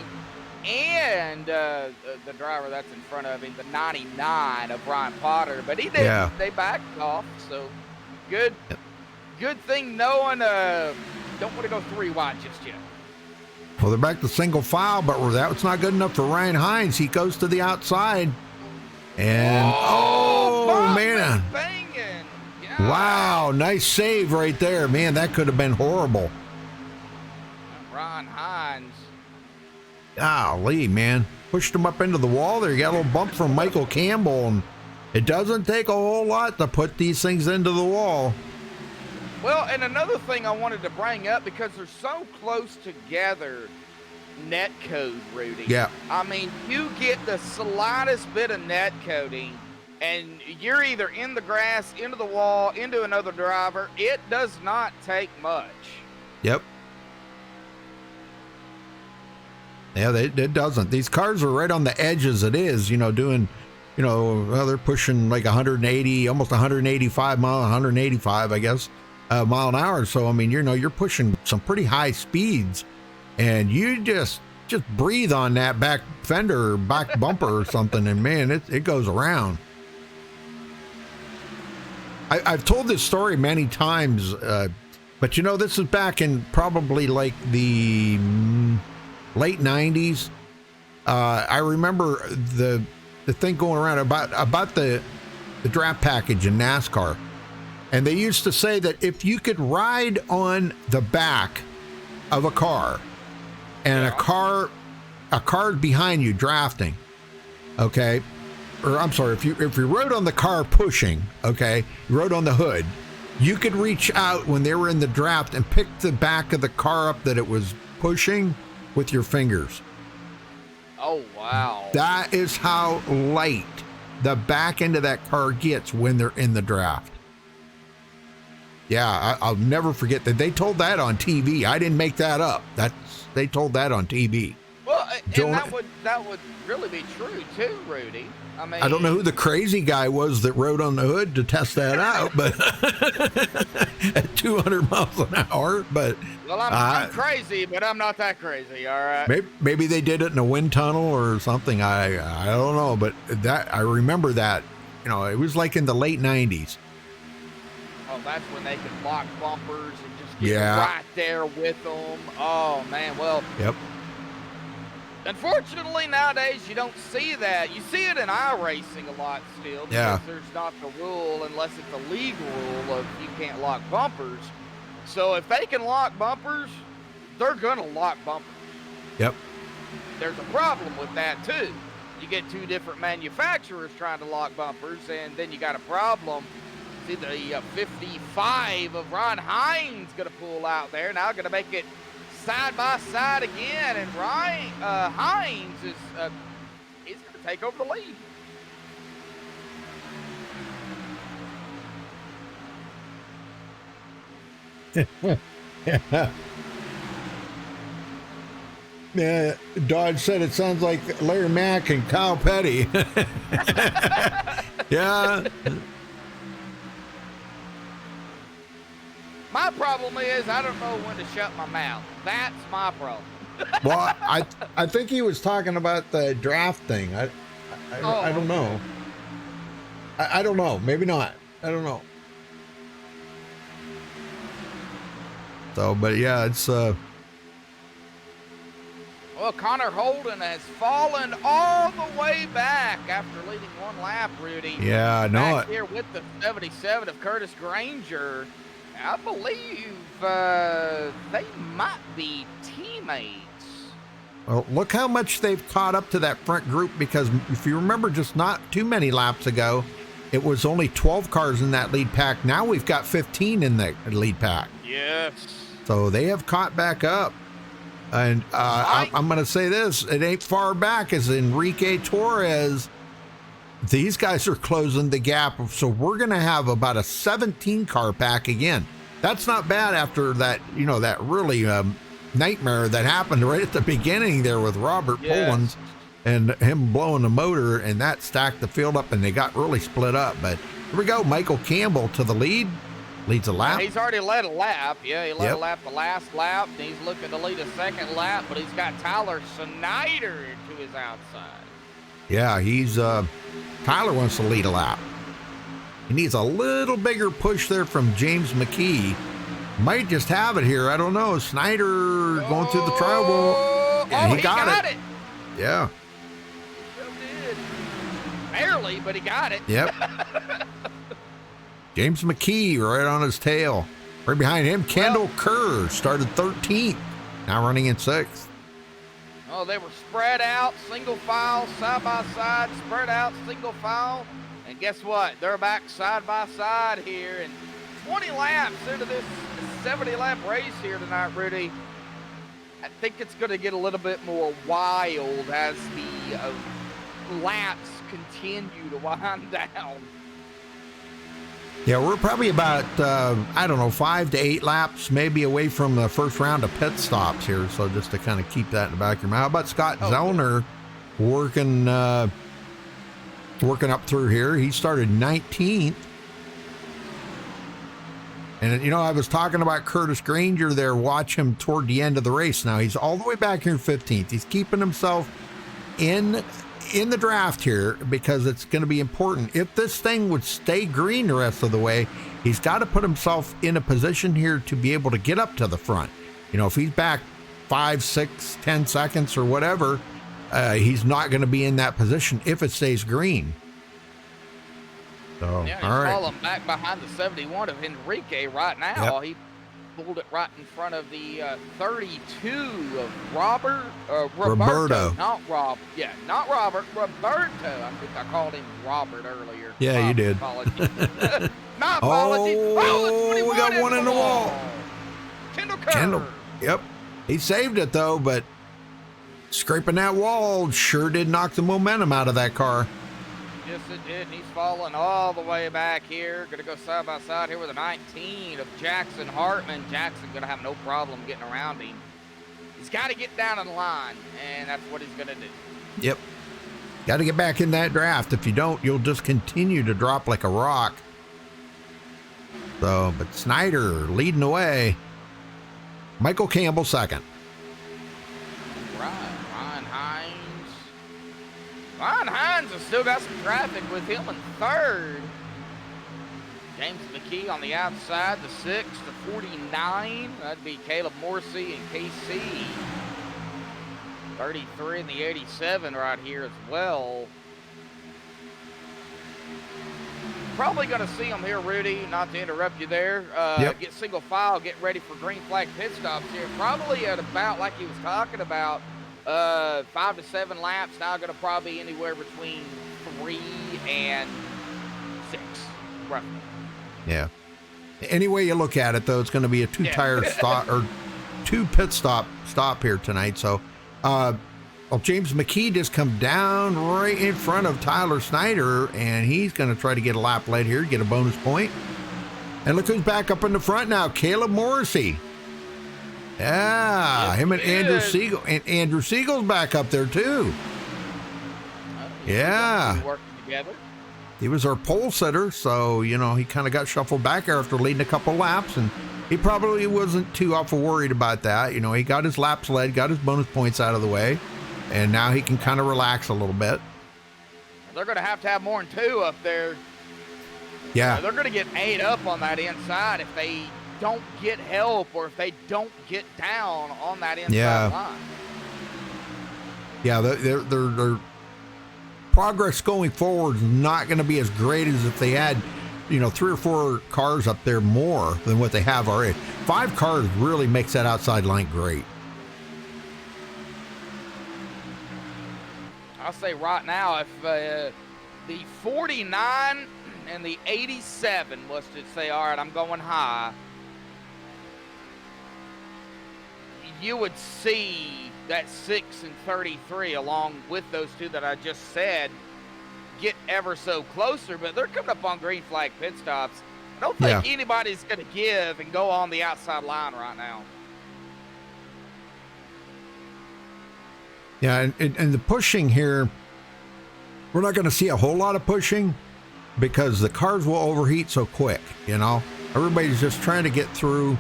and the driver that's in front of him, the 99 of Ryan Potter, but he didn't. Yeah. They backed off, so good. Yep. Good thing knowing don't want to go 3 wide just yet. Well, they're back to single file, but that's not good enough for Ryan Hines. He goes to the outside, and man, yeah. Wow, nice save right there, man. That could have been horrible. Ryan Hines. Golly, man. Pushed him up into the wall there. You got a little bump from Michael Campbell, and it doesn't take a whole lot to put these things into the wall. Well, and another thing I wanted to bring up, because they're so close together, net code, Rudy. Yeah. I mean, you get the slightest bit of net coding, and you're either in the grass, into the wall, into another driver. It does not take much. Yep. Yeah, it doesn't. These cars are right on the edge as it is, doing, they're pushing like 180, almost 185 mile, 185, I guess, mile an hour. So, I mean, you're pushing some pretty high speeds, and you just breathe on that back fender or back bumper or something, and man, it goes around. I've told this story many times, but this is back in probably like the late 90s. I remember the thing going around about the draft package in NASCAR. And they used to say that if you could ride on the back of a car and a car behind you drafting, okay, or I'm sorry, if you rode on the car pushing, okay, you rode on the hood, you could reach out when they were in the draft and pick the back of the car up that it was pushing with your fingers. Oh, wow. That is how light the back end of that car gets when they're in the draft. Yeah, I'll never forget that. They told that on TV. I didn't make that up. They told that on TV. Well, and that would really be true too, Rudy. I mean, I don't know who the crazy guy was that rode on the hood to test that out, but at 200 miles an hour. But well, I'm crazy, but I'm not that crazy. All right. Maybe they did it in a wind tunnel or something. I don't know, but I remember that. It was like in the late 90s. Oh, that's when they could lock bumpers and just get right there with them. Oh man, well. Yep. Unfortunately, nowadays, you don't see that. You see it in iRacing a lot still, because there's not the rule, unless it's a league rule, of you can't lock bumpers. So if they can lock bumpers, they're going to lock bumpers. Yep. there's a problem with that too. You get two different manufacturers trying to lock bumpers, and then you got a problem. See, the 55 of Ron Hines going to pull out there. Now going to make it side by side again, and Hines is he's going to take over the lead. Yeah, Dodge said it sounds like Larry Mack and Kyle Petty. Yeah. My problem is I don't know when to shut my mouth. That's my problem. Well, I think he was talking about the draft thing. I don't know. I don't know. Maybe not. I don't know. So, but yeah, it's Well, Connor Holden has fallen all the way back after leading one lap, Rudy. Yeah, I know back it. Here with the 77 of Curtis Granger. I believe they might be teammates. Well, look how much they've caught up to that front group, because if you remember just not too many laps ago, it was only 12 cars in that lead pack. Now we've got 15 in the lead pack. Yes. So they have caught back up. And I'm going to say this, it ain't far back as Enrique Torres. These guys are closing the gap. So we're going to have about a 17 car pack again. That's not bad after that, that really nightmare that happened right at the beginning there with Robert Pullins and him blowing the motor, and that stacked the field up and they got really split up. But here we go. Michael Campbell to the lead. Leads a lap. He's already led a lap. Yeah, he led a lap the last lap. And he's looking to lead a second lap, but he's got Tyler Snyder to his outside. Yeah, Tyler wants to lead a lap. He needs a little bigger push there from James McKee. Might just have it here. I don't know. Snyder going through the trial. And he got it. Yeah. He sure did. Barely, but he got it. Yep. James McKee right on his tail. Right behind him, Kendall Kerr started 13th, now running in 6th. Oh, they were spread out, single file, side by side, spread out, single file. And guess what? They're back side by side here. And 20 laps into this 70-lap race here tonight, Rudy. I think it's going to get a little bit more wild as the laps continue to wind down. Yeah, we're probably about, 5 to 8 laps maybe away from the first round of pit stops here. So just to kind of keep that in the back of your mind. How about Scott Zellner working up through here? He started 19th. And, I was talking about Curtis Granger there. Watch him toward the end of the race. Now he's all the way back here in 15th. He's keeping himself in the draft here because it's going to be important. If this thing would stay green the rest of the way, he's got to put himself in a position here to be able to get up to the front. If he's back 5, 6, 10 seconds or whatever, he's not going to be in that position if it stays green. So, yeah, he's all right. falling back behind the 71 of Enrique right now. Yep. He pulled it right in front of the 32 of Roberto. Not Rob. Yeah, not Robert. Roberto. I think I called him Robert earlier. Yeah, you did. Apologies. My apologies. Oh, we got one in the wall. Kendall Kerr. Kendall. Yep. He saved it, though, but scraping that wall sure did knock the momentum out of that car. Yes, it did. And he's falling all the way back here. Going to go side by side here with a 19 of Jackson Hartman. Jackson going to have no problem getting around him. He's got to get down in line, and that's what he's going to do. Yep. Got to get back in that draft. If you don't, you'll just continue to drop like a rock. So, but Snyder leading the way. Michael Campbell second. Ryan Hines has still got some traffic with him in third. James McKee on the outside, the 6 to 49. That'd be Caleb Morsey and KC. 33 and the 87 right here as well. Probably going to see him here, Rudy, not to interrupt you there. Get single file, get ready for green flag pit stops here. Probably at about, like he was talking about, 5 to 7 laps. Now going to probably be anywhere between 3 and 6, roughly. Yeah. Any way you look at it, though, it's going to be a two-tire stop or 2 pit stop here tonight. So, well, James McKee just come down right in front of Tyler Snyder, and he's going to try to get a lap led here, get a bonus point. And look who's back up in the front now, Caleb Morrissey. Yeah, him and Andrew Siegel. And Andrew Siegel's back up there, too. Yeah. Working together. He was our pole sitter, so, you know, he kind of got shuffled back after leading a couple laps, and he probably wasn't too awful worried about that. You know, he got his laps led, got his bonus points out of the way, and now he can kind of relax a little bit. They're going to have more than 2 up there. Yeah. They're going to get ate up on that inside if they don't get help or if they don't get down on that inside line. Yeah, their progress going forward is not going to be as great as if they had, you know, 3 or 4 cars up there more than what they have already. 5 cars really makes that outside line great. I'll say right now, if the 49 and the 87 was to say, all right, I'm going high, you would see that 6 and 33 along with those 2 that I just said get ever so closer, but they're coming up on green flag pit stops. I don't think anybody's going to give and go on the outside line right now. Yeah, and the pushing here, we're not going to see a whole lot of pushing because the cars will overheat so quick, you know. Everybody's just trying to get through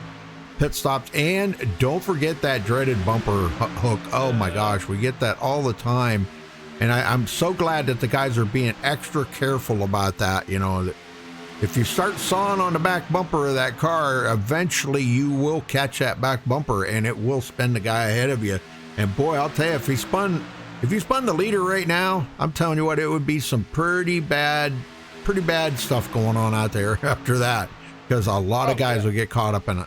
pit stops, and don't forget that dreaded bumper hook. Oh my gosh, we get that all the time, and I'm so glad that the guys are being extra careful about that. You know, that if you start sawing on the back bumper of that car, eventually you will catch that back bumper and it will spin the guy ahead of you. And boy, I'll tell you, if you spun the leader right now, I'm telling you what, it would be some pretty bad stuff going on out there after that, because a lot of guys will get caught up in it.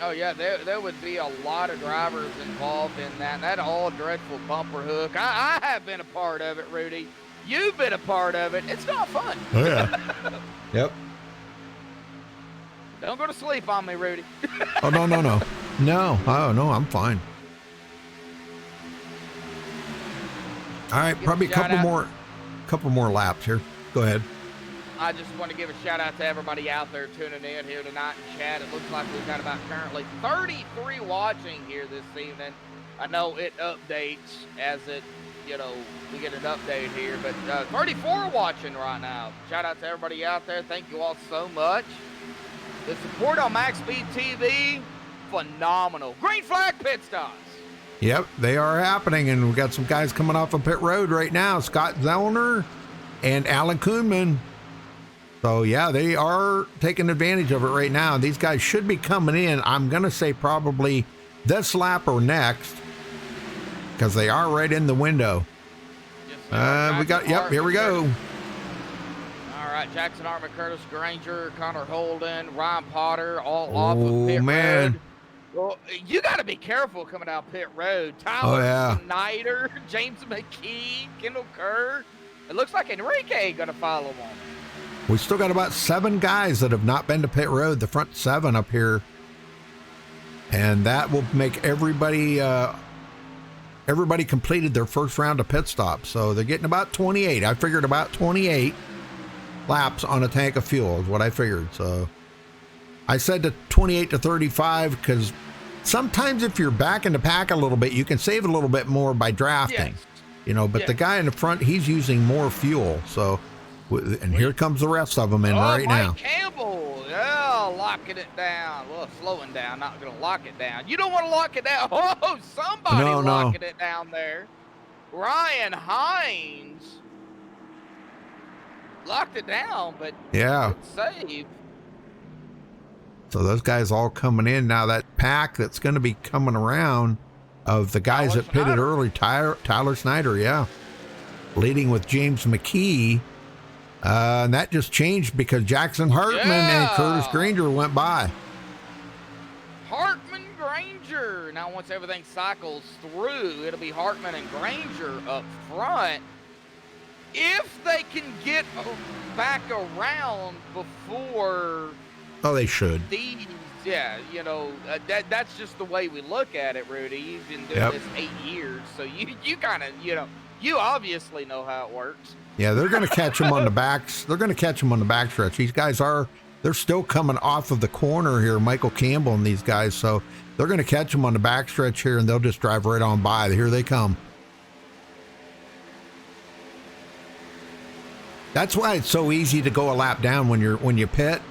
Oh, yeah, there would be a lot of drivers involved in that. That all dreadful bumper hook. I have been a part of it, Rudy. You've been a part of it. It's not fun. Oh, yeah. Yep. Don't go to sleep on me, Rudy. Oh, no. No, oh, no, I'm fine. All right, probably a couple more laps here. Go ahead. I just want to give a shout out to everybody out there tuning in here tonight in chat. It looks like we've got about currently 33 watching here this evening. I know it updates as it, you know, we get an update here, but 34 watching right now. Shout out to everybody out there. Thank you all so much. The support on MaxSpeedTV, phenomenal. Green flag pit stops. Yep, they are happening, and we've got some guys coming off of pit road right now. Scott Zellner and Alan Kuhnman. So, yeah, they are taking advantage of it right now. These guys should be coming in, I'm going to say probably this lap or next, because they are right in the window. Here we go. All right, Jackson Hartman, Curtis Granger, Connor Holden, Ryan Potter, all off of pit road. Well, you got to be careful coming out pit road. Tyler Snyder, James McKee, Kendall Kerr. It looks like Enrique going to follow on. We still got about 7 guys that have not been to pit road, the front 7 up here. And that will make everybody completed their first round of pit stops. So they're getting about 28. I figured about 28 laps on a tank of fuel is what I figured. So I said to 28 to 35 because sometimes if you're back in the pack a little bit, you can save a little bit more by drafting. Yes. You know, but the guy in the front, he's using more fuel. So, and here comes the rest of them in right now. Campbell, locking it down. Well, slowing down, not going to lock it down. You don't want to lock it down. Oh, somebody locking it down there. Ryan Hines locked it down, but save. So those guys all coming in now. That pack that's going to be coming around of the guys that pitted early, Tyler Snyder, leading with James McKee. And that just changed because Jackson Hartman and Curtis Granger went by. Hartman, Granger, Now, once everything cycles through, it'll be Hartman and Granger up front. If they can get back around before... Oh, they should. These, yeah, you know, that's just the way we look at it, Rudy. You've been doing this 8 years, so you kind of, you know, you obviously know how it works. Yeah, they're going to catch him on the backs. They're going to catch him on the backstretch. These guys they're still coming off of the corner here, Michael Campbell and these guys, so they're going to catch him on the backstretch here, and they'll just drive right on by. Here they come. That's why it's so easy to go a lap down when you pit.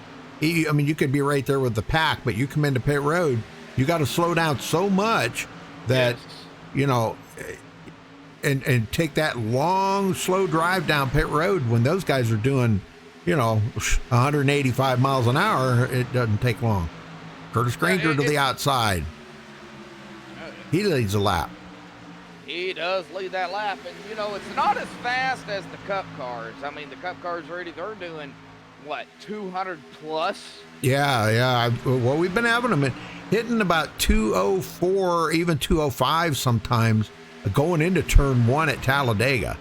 I mean, you could be right there with the pack, but you come into pit road, you got to slow down so much that, you know, and take that long, slow drive down pit road when those guys are doing, you know, 185 miles an hour. It doesn't take long. Curtis Granger to the outside. He leads the lap. He does lead that lap, and you know it's not as fast as the Cup cars. I mean, the Cup cars already they're doing what 200 plus. Yeah. Well, we've been having them hitting about 204, even 205 sometimes, going into turn 1 at Talladega.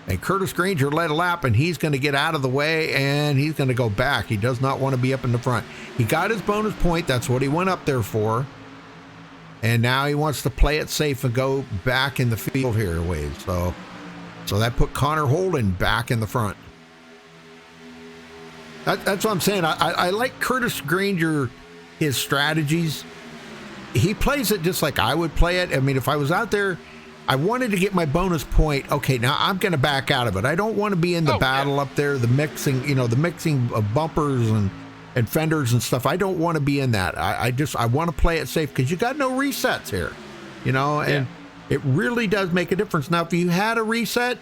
And Curtis Granger led a lap, and he's going to get out of the way, and he's going to go back. He does not want to be up in the front. He got his bonus point. That's what he went up there for. And now he wants to play it safe and go back in the field here a ways. So that put Connor Holden back in the front. That's what I'm saying. I like Curtis Granger, his strategies. He plays it just like I would play it. I mean, if I was out there, I wanted to get my bonus point. Okay, now I'm going to back out of it. I don't want to be in the battle up there, the mixing of bumpers and fenders and stuff. I don't want to be in that. I want to play it safe because you got no resets here, you know, and it really does make a difference. Now, if you had a reset,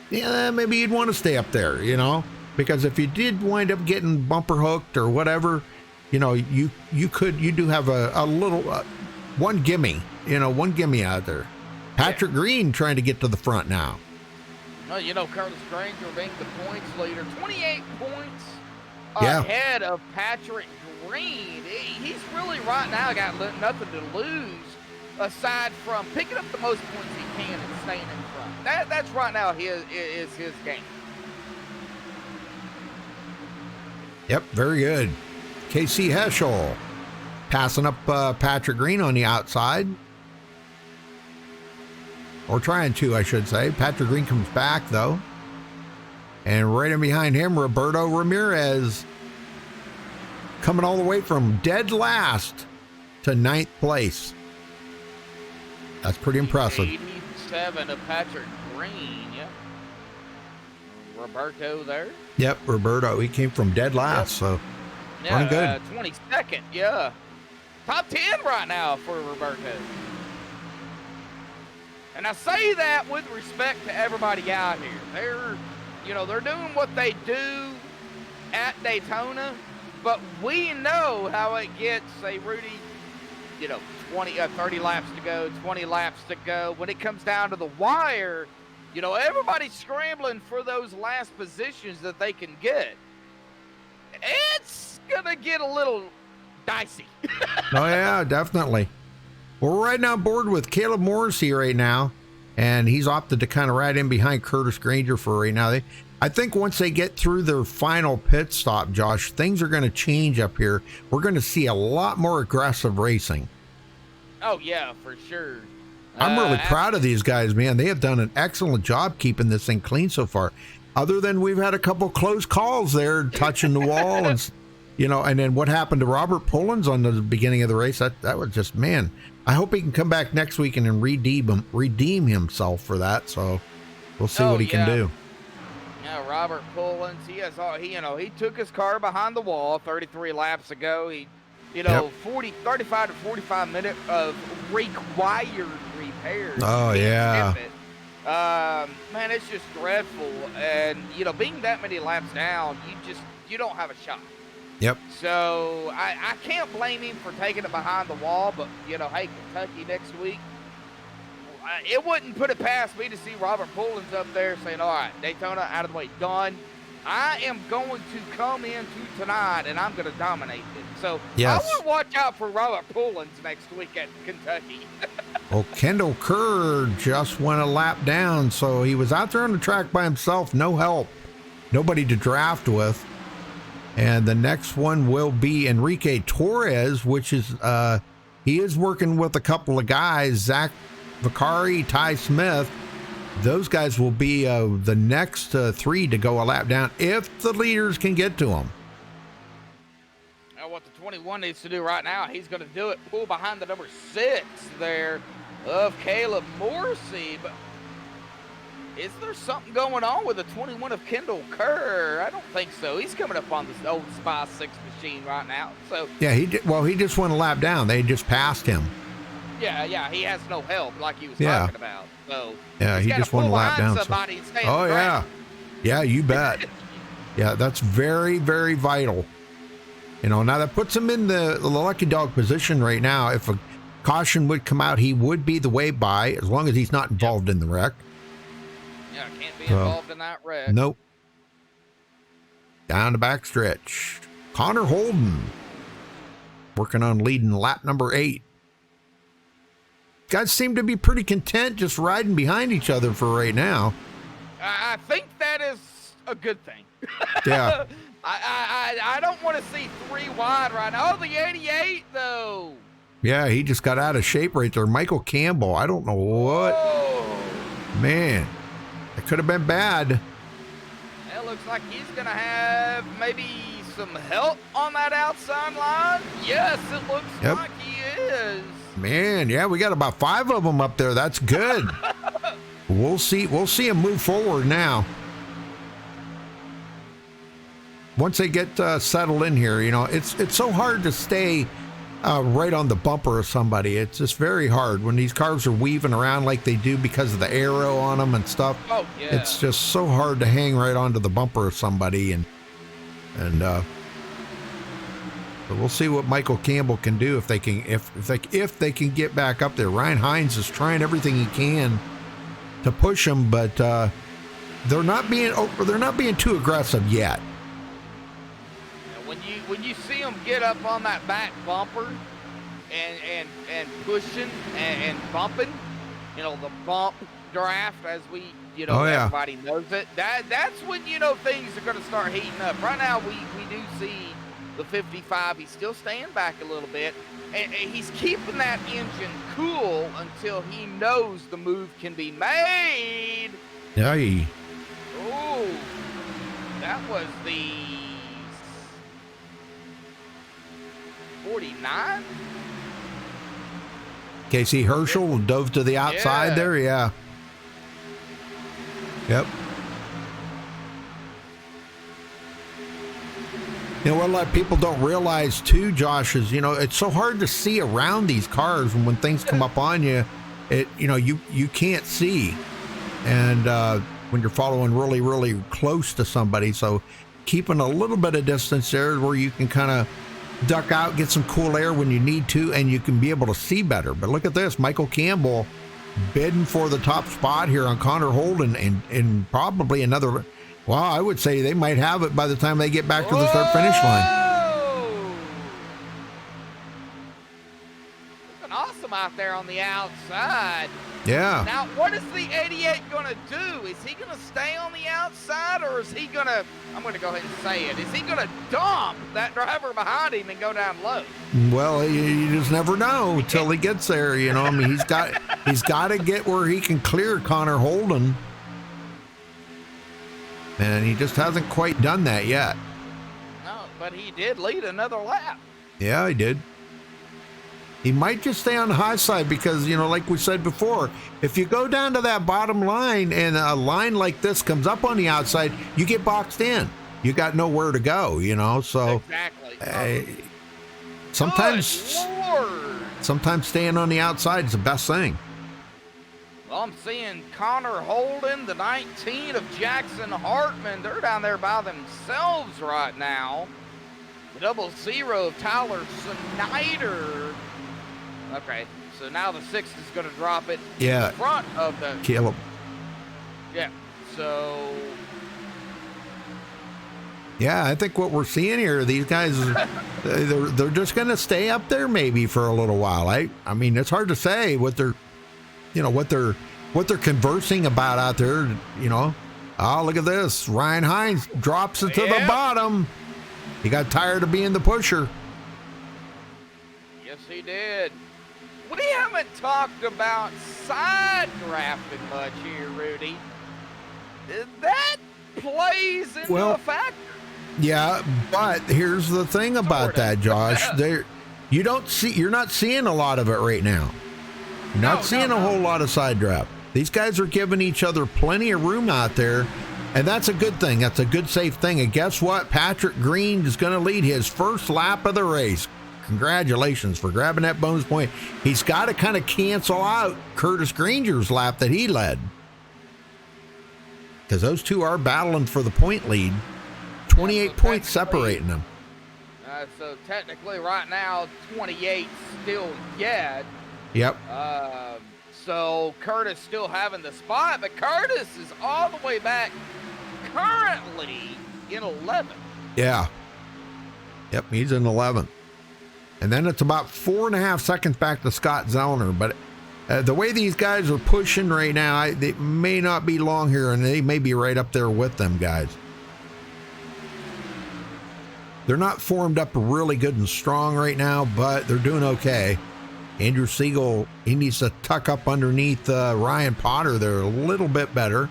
yeah, maybe you'd want to stay up there, you know, because if you did wind up getting bumper hooked or whatever, you know, you do have a little, one gimme out there. Patrick Green trying to get to the front now. Well, you know, Curtis Granger being the points leader, 28 points ahead of Patrick Green. He's really right now got nothing to lose aside from picking up the most points he can and staying in front. That's right now his game. Yep, very good. Casey Heschel passing up Patrick Green on the outside. Or trying to, I should say. Patrick Green comes back, though. And right in behind him, Roberto Ramirez. Coming all the way from dead last to 9th place. That's pretty impressive. 87 of Patrick Green, yep. Roberto there. Yep, Roberto. He came from dead last, so running good. 22nd, yeah. Top 10 right now for Roberto. And I say that with respect to everybody out here. They're doing what they do at Daytona, but we know how it gets, say, Rudy, 30 laps to go, 20 laps to go. When it comes down to the wire, everybody's scrambling for those last positions that they can get. It's going to get a little dicey. Oh, yeah, definitely. We're riding on board with Caleb Morrissey right now, and he's opted to kind of ride in behind Curtis Granger for right now. I think once they get through their final pit stop, Josh, things are going to change up here. We're going to see a lot more aggressive racing. Oh, yeah, for sure. I'm really proud of these guys, man. They have done an excellent job keeping this thing clean so far. Other than we've had a couple close calls there, touching the wall, and then what happened to Robert Pullins on the beginning of the race, that was just, man. I hope he can come back next week and redeem himself for that. So we'll see what he can do. Yeah, Robert Pullins, he took his car behind the wall 33 laps ago. He, 35 to 45 minutes of required repairs. Oh, yeah. Man, it's just dreadful. And, being that many laps down, you don't have a shot. Yep. So I can't blame him for taking it behind the wall, but, hey, Kentucky next week, it wouldn't put it past me to see Robert Pullins up there saying, all right, Daytona out of the way, done. I am going to come into tonight and I'm going to dominate it. So yes. I want to watch out for Robert Pullins next week at Kentucky. Well, Kendall Kerr just went a lap down, so he was out there on the track by himself, no help, nobody to draft with. And the next one will be Enrique Torres, which is he is working with a couple of guys, Zach Vicari, Ty Smith. Those guys will be the next 3 to go a lap down if the leaders can get to them. Now what the 21 needs to do right now, he's going to do it, pull behind the number 6 there of Caleb Morrissey. But is there something going on with the 21 of Kendall Kerr? I don't think so. He's coming up on this old Spy 6 machine right now. So yeah, he just went a lap down. They just passed him. Yeah, he has no help like he was talking about. So yeah, he just went a lap down. Oh yeah, yeah, you bet. Yeah, that's very, very vital. You know, now that puts him in the lucky dog position right now. If a caution would come out, he would be the way by, as long as he's not involved in the wreck. Yeah, can't be involved in that wreck. Nope. Down the backstretch. Connor Holden working on leading lap number 8. Guys seem to be pretty content just riding behind each other for right now. I think that is a good thing. Yeah. I don't want to see 3 wide right now. Oh, the 88 though. Yeah, he just got out of shape right there. Michael Campbell, I don't know what. Oh. Man, it could have been bad. It looks like he's going to have maybe some help on that outside line. Yes, it looks like he is. Man, yeah, we got about 5 of them up there. That's good. We'll see him move forward now. Once they get settled in here, you know, it's so hard to stay right on the bumper of somebody. It's just very hard when these cars are weaving around like they do because of the arrow on them and stuff. Oh, yeah. It's just so hard to hang right onto the bumper of somebody, and but we'll see what Michael Campbell can do if they can get back up there. Ryan Hines is trying everything he can to push him, but they're not being too aggressive yet. When you see them get up on that back bumper and pushing and bumping, you know, the bump draft, as we, you know, everybody knows it. That's when, you know, things are going to start heating up. Right now, we do see the 55. He's still staying back a little bit, and he's keeping that engine cool until he knows the move can be made. Yeah. Oh, that was the 49. Casey Herschel dove to the outside there. Yeah. Yep. You know what a lot of people don't realize too, Josh, is, you know, it's so hard to see around these cars, and when things come up on you, you can't see. And when you're following really, really close to somebody, so keeping a little bit of distance there where you can kind of duck out, get some cool air when you need to, and you can be able to see better. But look at this, Michael Campbell bidding for the top spot here on Connor Holden, and probably another. Well, I would say they might have it by the time they get back to the start-finish line. Looking awesome out there on the outside. Yeah. Now, what is the 88 going to do? Is he going to stay on the outside, or is he going to, I'm going to go ahead and say it, is he going to dump that driver behind him and go down low? Well, you just never know until he gets there, you know. I mean, he's got to get where he can clear Connor Holden. And he just hasn't quite done that yet. No, but he did lead another lap. Yeah, he did. He might just stay on the high side because, you know, like we said before, if you go down to that bottom line and a line like this comes up on the outside, you get boxed in. You got nowhere to go, you know, so. Exactly. Sometimes staying on the outside is the best thing. Well, I'm seeing Connor Holden, the 19 of Jackson Hartman. They're down there by themselves right now. The 00 of Tyler Snyder. Okay, so now the 6 is going to drop it in front of the... Caleb. Yeah, so... Yeah, I think what we're seeing here, these guys, they're just going to stay up there maybe for a little while. I mean, it's hard to say what they're conversing about out there. Oh, look at this. Ryan Hines drops it to the bottom. He got tired of being the pusher. Yes, he did. We haven't talked about side drafting much here, Rudy. That plays into a factor. Yeah, but here's the thing about that, Josh. You're not seeing a lot of it right now. You're not seeing a whole lot of side draft. These guys are giving each other plenty of room out there, and that's a good thing. That's a good, safe thing. And guess what? Patrick Green is going to lead his first lap of the race. Congratulations for grabbing that bonus point. He's got to kind of cancel out Curtis Granger's lap that he led, because those two are battling for the point lead. 28 points separating them. So technically right now, 28 still yet. Yep. So Curtis still having the spot, but Curtis is all the way back currently in 11th. Yeah. Yep, he's in 11th. And then it's about 4.5 seconds back to Scott Zellner. But the way these guys are pushing right now, it may not be long here, and they may be right up there with them guys. They're not formed up really good and strong right now, but they're doing okay. Andrew Siegel, he needs to tuck up underneath Ryan Potter. They're a little bit better.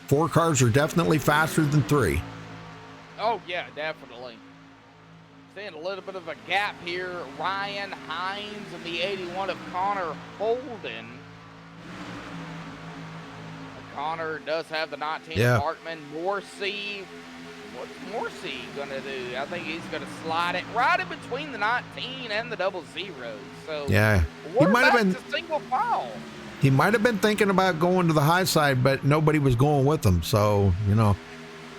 4 cars are definitely faster than 3. Oh, yeah, definitely. Seeing a little bit of a gap here. Ryan Hines and the 81 of Connor Holden. Connor does have the 19 of Hartman. Morrissey. What's Morrissey going to do? I think he's going to slide it right in between the 19 and the 00. So yeah, we're back to single file. He might have been thinking about going to the high side, but nobody was going with him. So,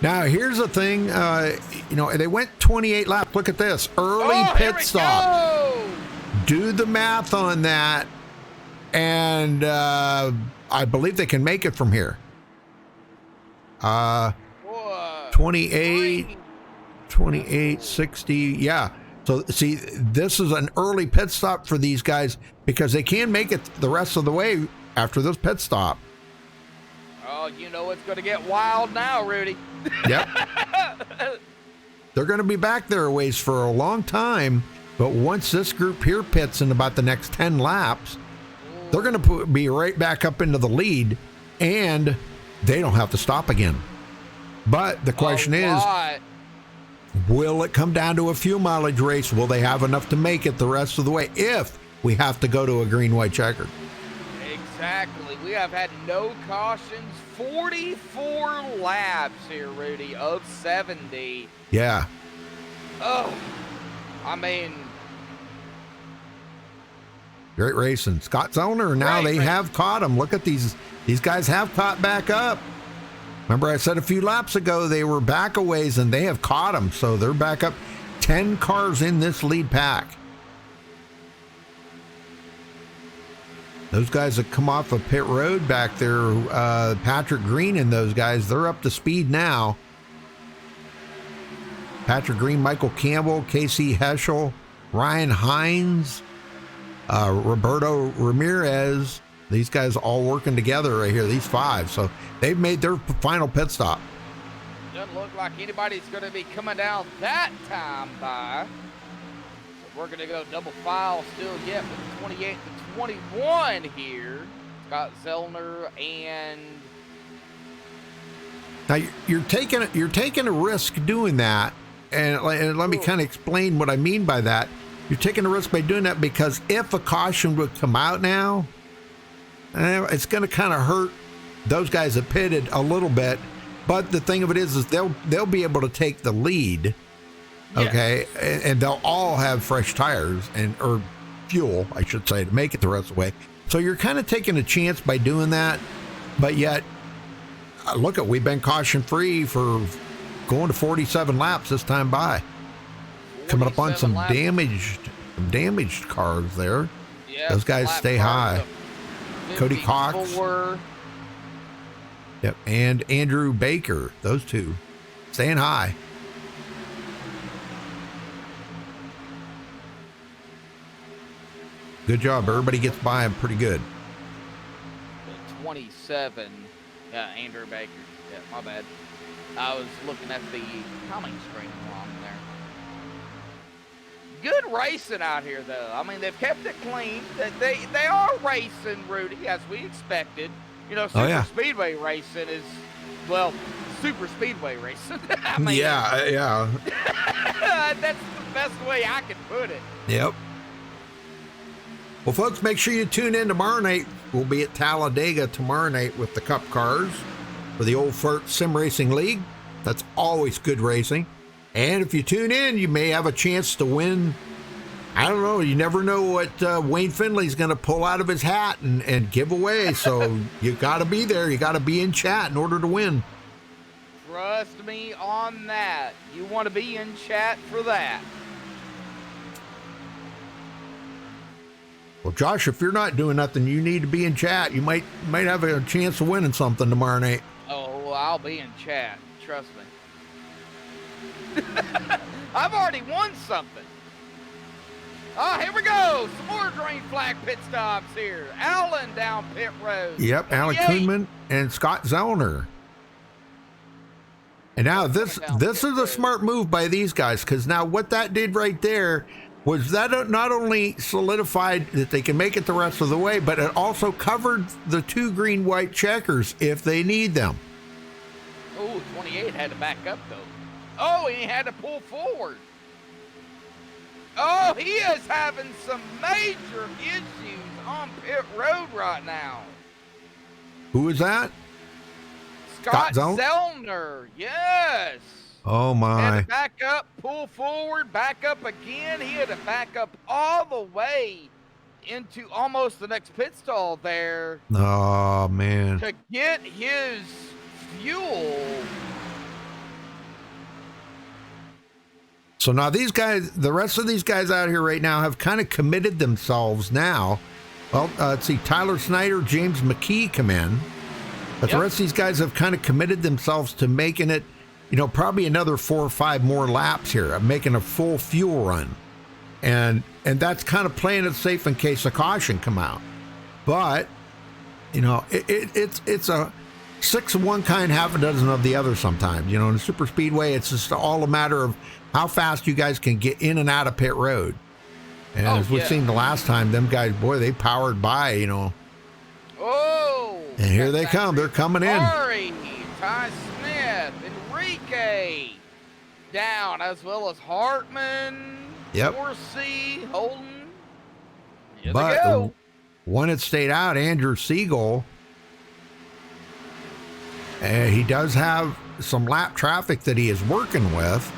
Now, here's the thing. They went 28 laps. Look at this. Early pit stop. Do the math on that. And I believe they can make it from here. 28, 60. Yeah. So, see, this is an early pit stop for these guys because they can make it the rest of the way after this pit stop. Oh, it's going to get wild now, Rudy. Yep. They're going to be back there a ways for a long time, but once this group here pits in about the next 10 laps, they're going to be right back up into the lead, and they don't have to stop again. But the question is, will it come down to a fuel mileage race? Will they have enough to make it the rest of the way if we have to go to a green-white checkered? Exactly. We have had no cautions. 44 laps here, Rudy, of 70. Yeah. Oh, I mean. Great racing. Scott Zellner, now they have caught him. Look at these guys have caught back up. Remember I said a few laps ago they were back a ways, and they have caught him. So they're back up 10 cars in this lead pack. Those guys that come off of pit road back there, Patrick Green and those guys, they're up to speed now. Patrick Green, Michael Campbell, Casey Heschel, Ryan Hines, Roberto Ramirez. These guys all working together right here, these 5. So they've made their final pit stop. Doesn't look like anybody's going to be coming down that time by. So we're going to go double file still yet with 28 to 21 here. Scott Zellner and. Now you're taking a risk doing that, and let me kind of explain what I mean by that. You're taking a risk by doing that because if a caution would come out now, it's going to kind of hurt those guys that pitted a little bit. But the thing of it is they'll be able to take the lead, okay, and they'll all have fresh tires or fuel, I should say, to make it the rest of the way. So you're kind of taking a chance by doing that, but yet, we've been caution free for going to 47 laps this time by. Coming up on some damaged cars there. Yeah, those guys stay high. Cody Cox. Yep, and Andrew Baker. Those two staying high. Good job. Everybody gets by him pretty good. 27. Yeah, Andrew Baker. Yeah, my bad. I was looking at the timing screen wrong there. Good racing out here, though. I mean, they've kept it clean. They are racing, Rudy, as we expected. You know, super speedway racing is, well, super speedway racing. I mean, yeah. That's the best way I can put it. Yep. Well, folks, make sure you tune in tomorrow night. We'll be at Talladega tomorrow night with the Cup cars for the Old Fart Sim Racing League. That's always good racing. And if you tune in, you may have a chance to win. I don't know. You never know what Wayne Finley's going to pull out of his hat and give away. So you got to be there. You got to be in chat in order to win. Trust me on that. You want to be in chat for that. Well, Josh, if you're not doing nothing, you need to be in chat. You might have a chance of winning something tomorrow night. Oh, well, I'll be in chat. Trust me. I've already won something. Oh, here we go. Some more green flag pit stops here. Allen down pit road. Yep, Alan Kuhnman and Scott Zellner. And now this is a smart move by these guys, because now what that did right there was that not only solidified that they can make it the rest of the way, but it also covered the two green-white checkers if they need them. Oh, 28 had to back up, though. Oh, he had to pull forward. Oh, he is having some major issues on pit road right now. Who is that? Scott Zellner, yes. Oh, my. Had to back up, pull forward, back up again. He had to back up all the way into almost the next pit stall there. Oh, man. To get his fuel. So now these guys, the rest of these guys out here right now have kind of committed themselves now. Well, let's see, Tyler Snyder, James McKee come in. But the rest of these guys have kind of committed themselves to making it, you know, probably another 4 or 5 more laps here, making a full fuel run. And that's kind of playing it safe in case a caution come out. But, you know, it's a 6 of one kind, half a dozen of the other sometimes. You know, in the super speedway, it's just all a matter of how fast you guys can get in and out of pit road. And as we've seen the last time, them guys, boy, they powered by, you know. Oh! And here they come. They're coming in. Murray, Ty Smith, Enrique down, as well as Hartman, Dorsey, Holden. Here they go. One that stayed out, Andrew Siegel. He does have some lap traffic that he is working with,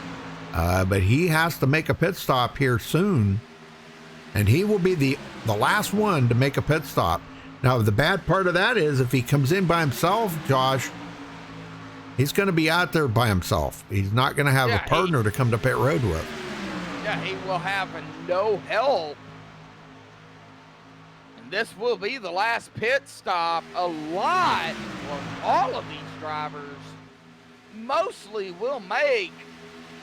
but he has to make a pit stop here soon. And he will be the last one to make a pit stop. Now, the bad part of that is if he comes in by himself, Josh, he's going to be out there by himself. He's not going to have a partner to come to pit road with. Yeah, he will have no help. And this will be the last pit stop. A lot, well, all of these drivers mostly will make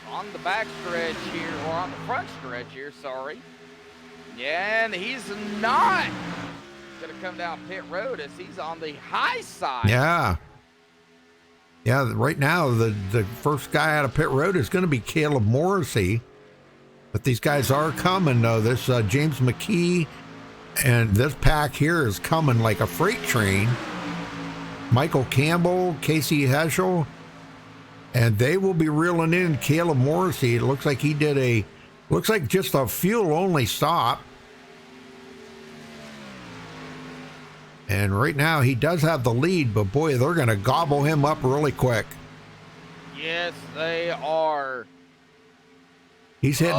on the back stretch here, or on the front stretch here, sorry. Yeah, and he's not going to come down pit road as he's on the high side. Yeah. Yeah, right now, the first guy out of pit road is going to be Caleb Morrissey. But these guys are coming, though. This James McKee and this pack here is coming like a freight train. Michael Campbell, Casey Heschel, and they will be reeling in Caleb Morrissey. It looks like he did looks like just a fuel-only stop. And right now, he does have the lead, but boy, they're going to gobble him up really quick. Yes, they are. He's hitting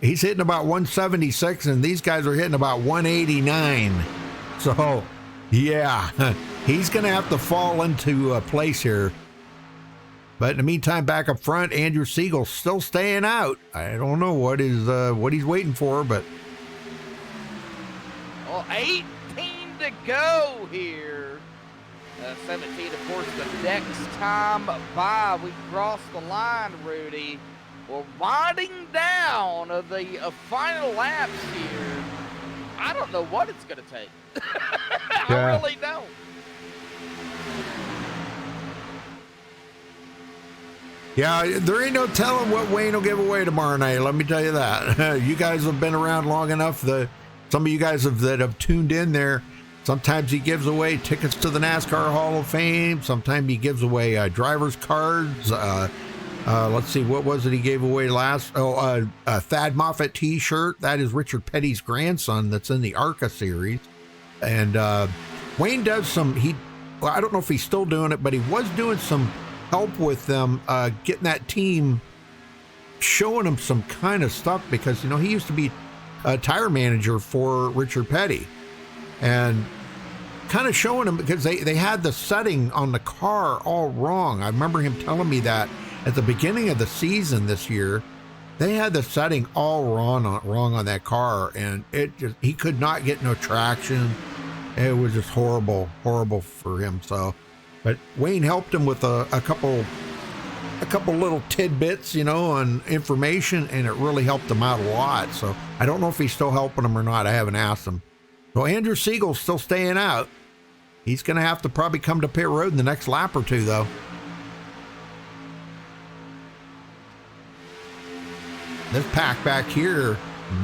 he's hitting about 176, and these guys are hitting about 189. So, yeah, he's going to have to fall into place here. But in the meantime, back up front, Andrew Siegel still staying out. I don't know what he's waiting for, but. Well, 18 to go here. 17, of course, the next time by we cross the line, Rudy. We're winding down the final laps here. I don't know what it's going to take. I really don't. Yeah, there ain't no telling what Wayne will give away tomorrow night. Let me tell you that. You guys have been around long enough. Some of you guys that have tuned in there. Sometimes he gives away tickets to the NASCAR Hall of Fame. Sometimes he gives away driver's cards. Let's see, what was it he gave away last? Oh, a Thad Moffitt T-shirt. That is Richard Petty's grandson. That's in the ARCA series. And Wayne does some. Well, I don't know if he's still doing it, but he was doing some help with them, getting that team, showing them some kind of stuff, because he used to be a tire manager for Richard Petty, and kind of showing them, because they had the setting on the car all wrong. I remember him telling me that at the beginning of the season this year, they had the setting all wrong on that car, and he could not get no traction. It was just horrible for him. So, but Wayne helped him with a couple little tidbits, on information, and it really helped him out a lot. So I don't know if he's still helping him or not. I haven't asked him. So Andrew Siegel's still staying out. He's going to have to probably come to pit road in the next lap or two, though. This pack back here,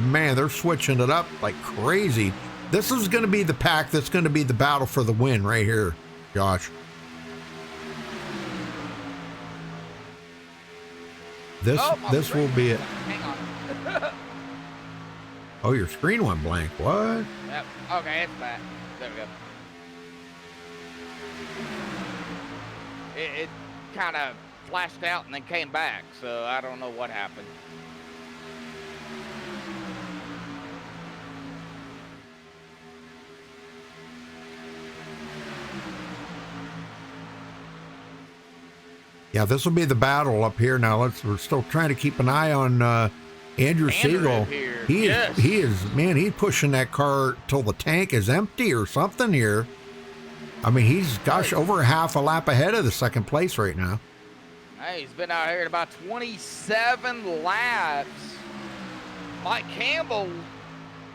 man, they're switching it up like crazy. This is going to be the pack that's going to be the battle for the win right here, Josh. This will be it. Hang on. Oh, your screen went blank. What? Yep. Okay, it's back. There we go. It kind of flashed out and then came back, so I don't know what happened. Yeah, this will be the battle up here now. We're still trying to keep an eye on Andrew Siegel. He is, man, he's pushing that car till the tank is empty or something here. I mean, he's, over half a lap ahead of the second place right now. Hey, he's been out here at about 27 laps. Mike Campbell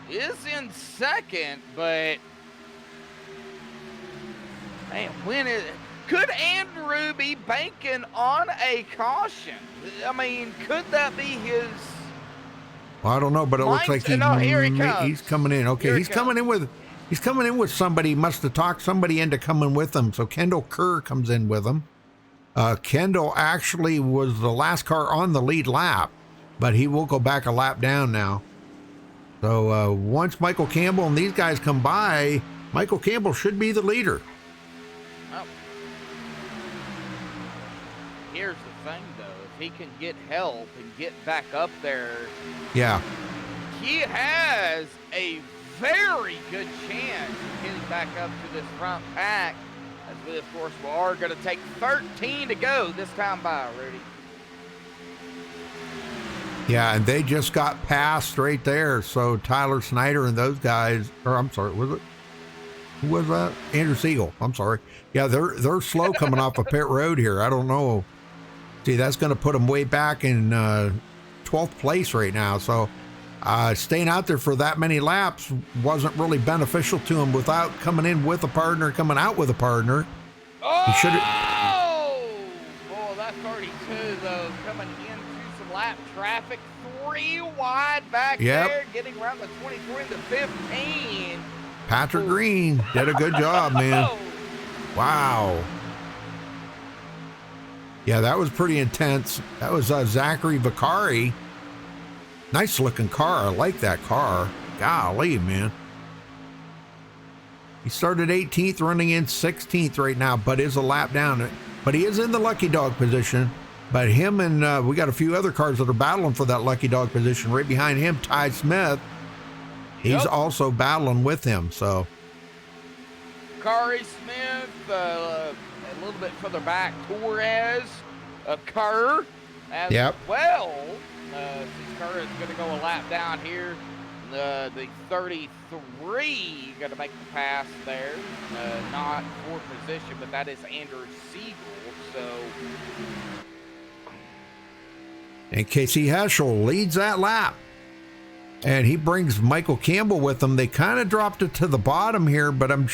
is in second, but man, could Andrew be banking on a caution? I mean, could that be his? Well, I don't know, but it looks like here he comes. He's coming in. Okay, he's coming in with somebody. He must have talked somebody into coming with him. So Kendall Kerr comes in with him. Kendall actually was the last car on the lead lap, but he will go back a lap down now. So once Michael Campbell and these guys come by, Michael Campbell should be the leader. Oh. Here's the thing, though. If he can get help and get back up there, yeah, he has a very good chance of getting back up to this front pack. As we, of course, are going to take 13 to go this time by, Rudy. Yeah, and they just got passed right there. So Tyler Snyder and those guys, or I'm sorry, who was that? Andrew Siegel. I'm sorry. Yeah, they're slow coming off a pit road here. I don't know. See, that's going to put them way back in 12th place right now. So staying out there for that many laps wasn't really beneficial to him without coming in with a partner, coming out with a partner. Oh! Boy, that's 32, though, coming into some lap traffic. 3 wide back there, getting around the 23 and the 15. Patrick Green did a good job, man. Wow. Yeah, that was pretty intense. That was Zachary Vicari. Nice looking car. I like that car. Golly, man. He started 18th, running in 16th right now, but is a lap down. But he is in the lucky dog position. But him and we got a few other cars that are battling for that lucky dog position. Right behind him, Ty Smith. He's also battling with him. So Kari Smith, a little bit further back, Torres, Kerr as well. Since Kerr is going to go a lap down here, the 33 going to make the pass there. Not for position, but that is Andrew Siegel. So, and Casey Heschel leads that lap. and he brings Michael Campbell with him. They kind of dropped it to the bottom here, but I'm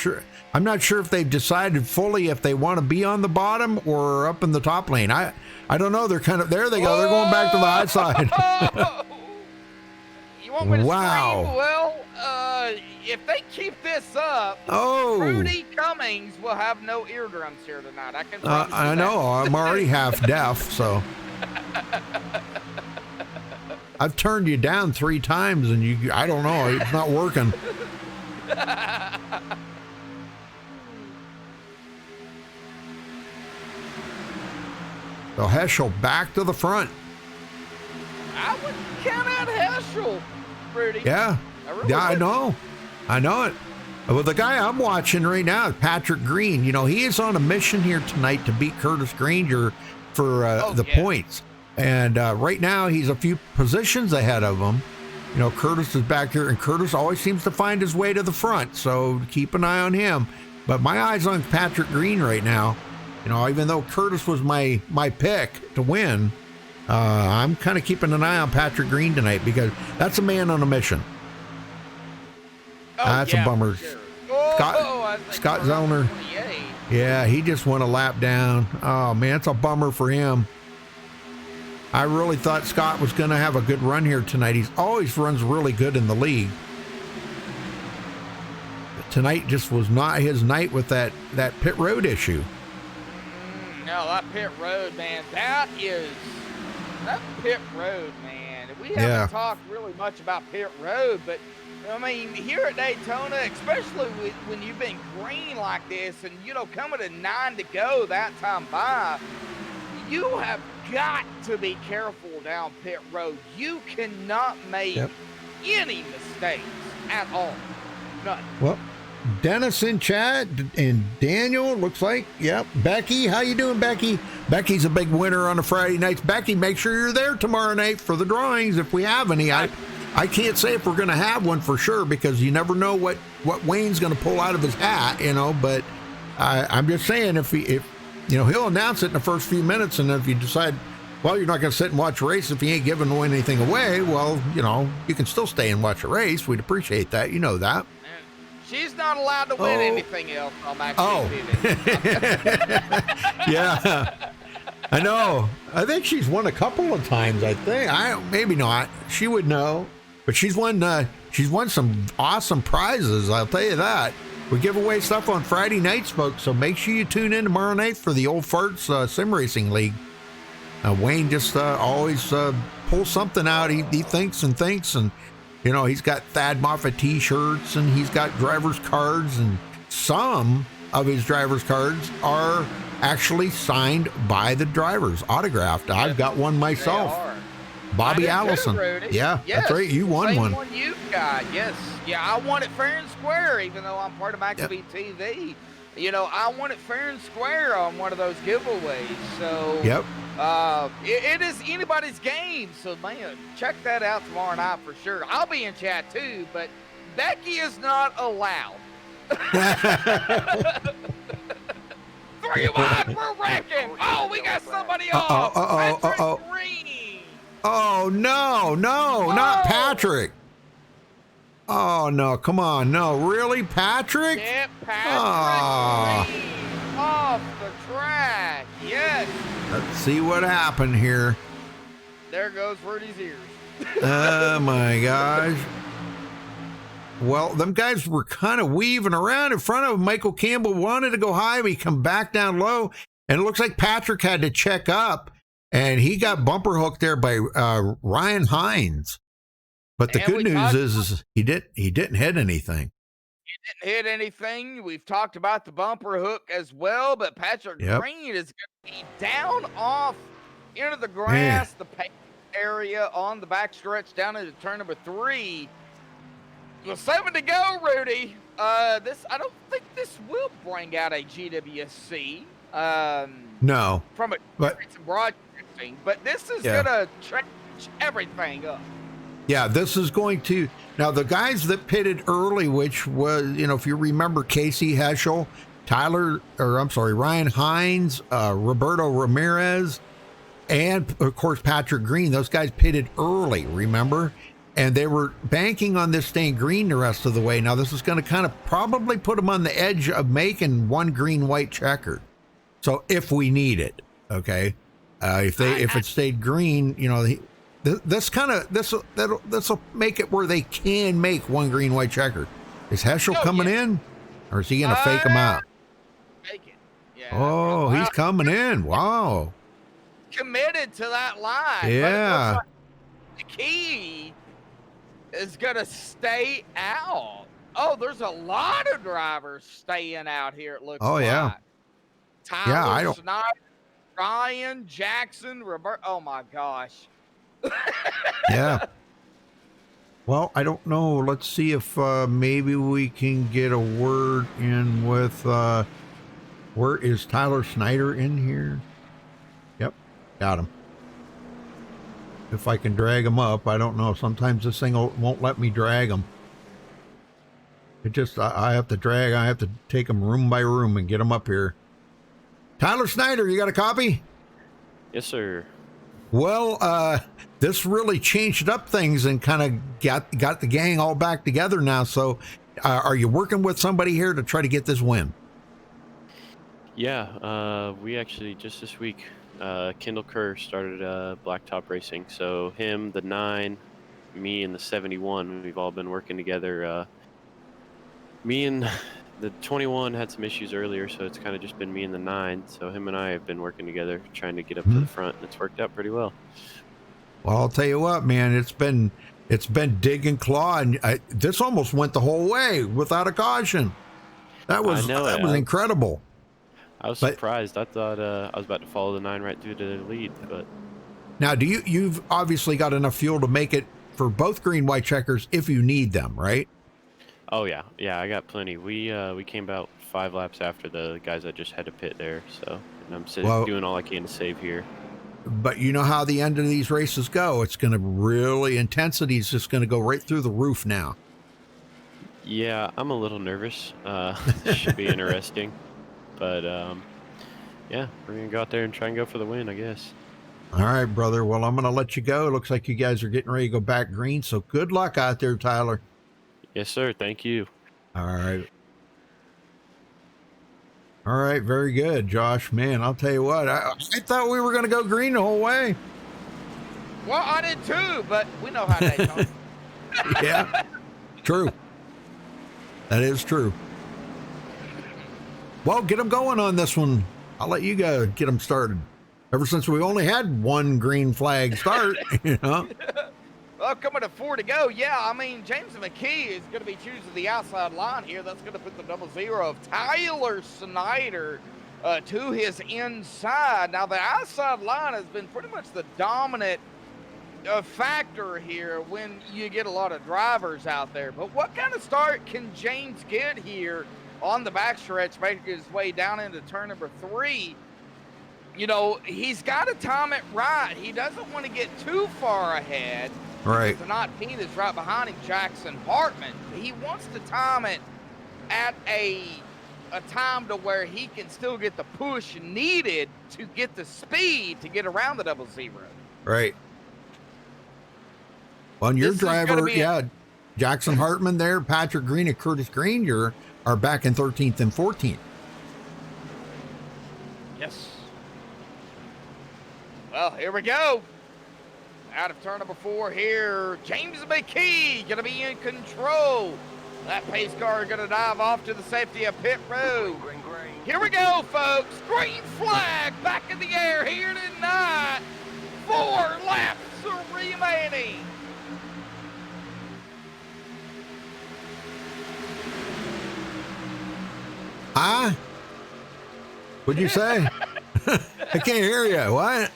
not sure if they've decided fully if they want to be on the bottom or up in the top lane. I don't know. They're kind of, there they go. They're going back to the high side. You want me to wow. scream? Well, if they keep this up, Rudy Cummings will have no eardrums here tonight. I can promise I know. I'm already half deaf, so. I've turned you down 3 times, and I don't know. It's not working. So Heschel back to the front. I would count out Heschel, Rudy. Yeah. I know it. Well, the guy I'm watching right now, Patrick Green, he is on a mission here tonight to beat Curtis Granger for the points. And right now, he's a few positions ahead of him. Curtis is back here, and Curtis always seems to find his way to the front. So keep an eye on him. But my eye's on Patrick Green right now. Even though Curtis was my pick to win, I'm kind of keeping an eye on Patrick Green tonight because that's a man on a mission. That's a bummer. Sure. Scott Zellner. Yeah, he just went a lap down. Oh, man, it's a bummer for him. I really thought Scott was going to have a good run here tonight. He always runs really good in the league. But tonight just was not his night with that pit road issue. No, that pit road, man. That pit road, man. We haven't talked really much about pit road, but I mean, here at Daytona, especially when you've been green like this and, coming to 9 to go that time by, you have got to be careful down pit road. You cannot make any mistakes at all. None. Well, Dennis in chat and Daniel, looks like. Yep. Becky, how you doing, Becky? Becky's a big winner on the Friday nights. Becky, make sure you're there tomorrow night for the drawings if we have any. I can't say if we're going to have one for sure because you never know what Wayne's going to pull out of his hat, but I'm just saying if he'll announce it in the first few minutes, and if you decide, well, you're not going to sit and watch a race if he ain't giving anything away, well, you can still stay and watch a race. We'd appreciate that. You know that. She's not allowed to win anything else on MaxSpeedTV. Yeah. I know. I think she's won a couple of times, I think. Maybe not. She would know. But she's won some awesome prizes, I'll tell you that. We give away stuff on Friday nights, folks, so make sure you tune in tomorrow night for the Old Farts Sim Racing League. Wayne just always pulls something out. He thinks, and he's got Thad Moffitt t-shirts, and he's got driver's cards, and some of his driver's cards are actually signed by the drivers, autographed. I've got one myself. Bobby Allison. Yes, that's right. You won one. One you've got, yes. Yeah, I won it fair and square, even though I'm part of MaxSpeedTV. I won it fair and square on one of those giveaways. So it is anybody's game. So, man, check that out tomorrow night for sure. I'll be in chat too, but Becky is not allowed. 3-1, we're wrecking. Oh, we got somebody off. Patrick Green. Oh, no, not Patrick. Oh, no, come on. No, really, Patrick? Yeah, Patrick Green off the track. Yes. Let's see what happened here. There goes Rudy's ears. Oh, my gosh. Well, them guys were kind of weaving around in front of him. Michael Campbell wanted to go high, but he come back down low. And it looks like Patrick had to check up, and he got bumper hooked there by Ryan Hines. But the good news is he didn't hit anything. He didn't hit anything. We've talked about the bumper hook as well, but Patrick Green is going to be down off into the grass, the paint area on the backstretch down into turn number 3. With 7 to go, Rudy. I don't think this will bring out a GWSC. No. From broadcasting, but this is going to change everything up. Yeah, this is going to. Now, the guys that pitted early, which was, if you remember, Casey Heschel, Ryan Hines, Roberto Ramirez, and, of course, Patrick Green, those guys pitted early, remember? And they were banking on this staying green the rest of the way. Now, this is going to kind of probably put them on the edge of making one green-white checker. So if we need it, okay? If it stayed green, you know, this will make it where they can make one green-white checker. Is Heschel coming in, or is he going to fake them out? Fake it. Yeah. Oh, he's coming in. Wow. Committed to that line. Yeah. But the key is going to stay out. Oh, there's a lot of drivers staying out here, it looks like. Oh, yeah. Tyler, Snyder, Ryan, Jackson, Robert. Oh, my gosh. Yeah. Well, I don't know. Let's see if maybe we can get a word in with, where is Tyler Snyder in here? Yep, got him. If I can drag him up, I don't know. Sometimes this thing won't let me drag him. It just, I have to take them room by room and get them up here. Tyler Snyder, you got a copy? Yes, sir. Well, this really changed up things and kind of got the gang all back together now. So are you working with somebody here to try to get this win? Yeah, we actually just this week, Kendall Kerr started Blacktop Racing. So him, the 9, me, and the 71, we've all been working together. Me and the 21 had some issues earlier, so it's kind of just been me and the 9. So him and I have been working together, trying to get up to the front, and it's worked out pretty well. Well, I'll tell you what, man, it's been dig and claw, and this almost went the whole way without a caution. That was incredible. I was surprised. I thought I was about to follow the 9 right through to the lead, but now you've obviously got enough fuel to make it for both green white checkers if you need them, right? Oh yeah, I got plenty. We came about 5 laps after the guys that just had to pit there, so and I'm doing all I can to save here. But you know how the end of these races go. It's going to really, intensity is just going to go right through the roof now. Yeah, I'm a little nervous. This should be interesting. But, yeah, we're going to go out there and try and go for the win, I guess. All right, brother. Well, I'm going to let you go. It looks like you guys are getting ready to go back green, so good luck out there, Tyler. Yes, sir. Thank you. All right. All right, very good, Josh. Man, I'll tell you what, I thought we were going to go green the whole way. Well, I did too, but we know how they come. Yeah, true. That is true. Well, get them going on this one. I'll let you go get them started. Ever since we only had one green flag start, you know. Well, coming to 4 to go. Yeah, I mean, James McKee is going to be choosing the outside line here. That's going to put the 00 of Tyler Snyder to his inside. Now, the outside line has been pretty much the dominant factor here when you get a lot of drivers out there. But what kind of start can James get here on the backstretch, making his way down into turn number 3? You know, he's got to time it right. He doesn't want to get too far ahead. Right. The not Pete is right behind him, Jackson Hartman. He wants to time it at a time to where he can still get the push needed to get the speed to get around the 00. Right. Well, your driver, Jackson Hartman there, Patrick Green and Curtis Granger are back in 13th and 14th. Yes. Well, here we go. Out of turn number 4 here, James McKee going to be in control. That pace car is going to dive off to the safety of pit road. Here we go, folks. Green flag back in the air here tonight. 4 laps remaining. Huh? What'd you say? I can't hear you. What?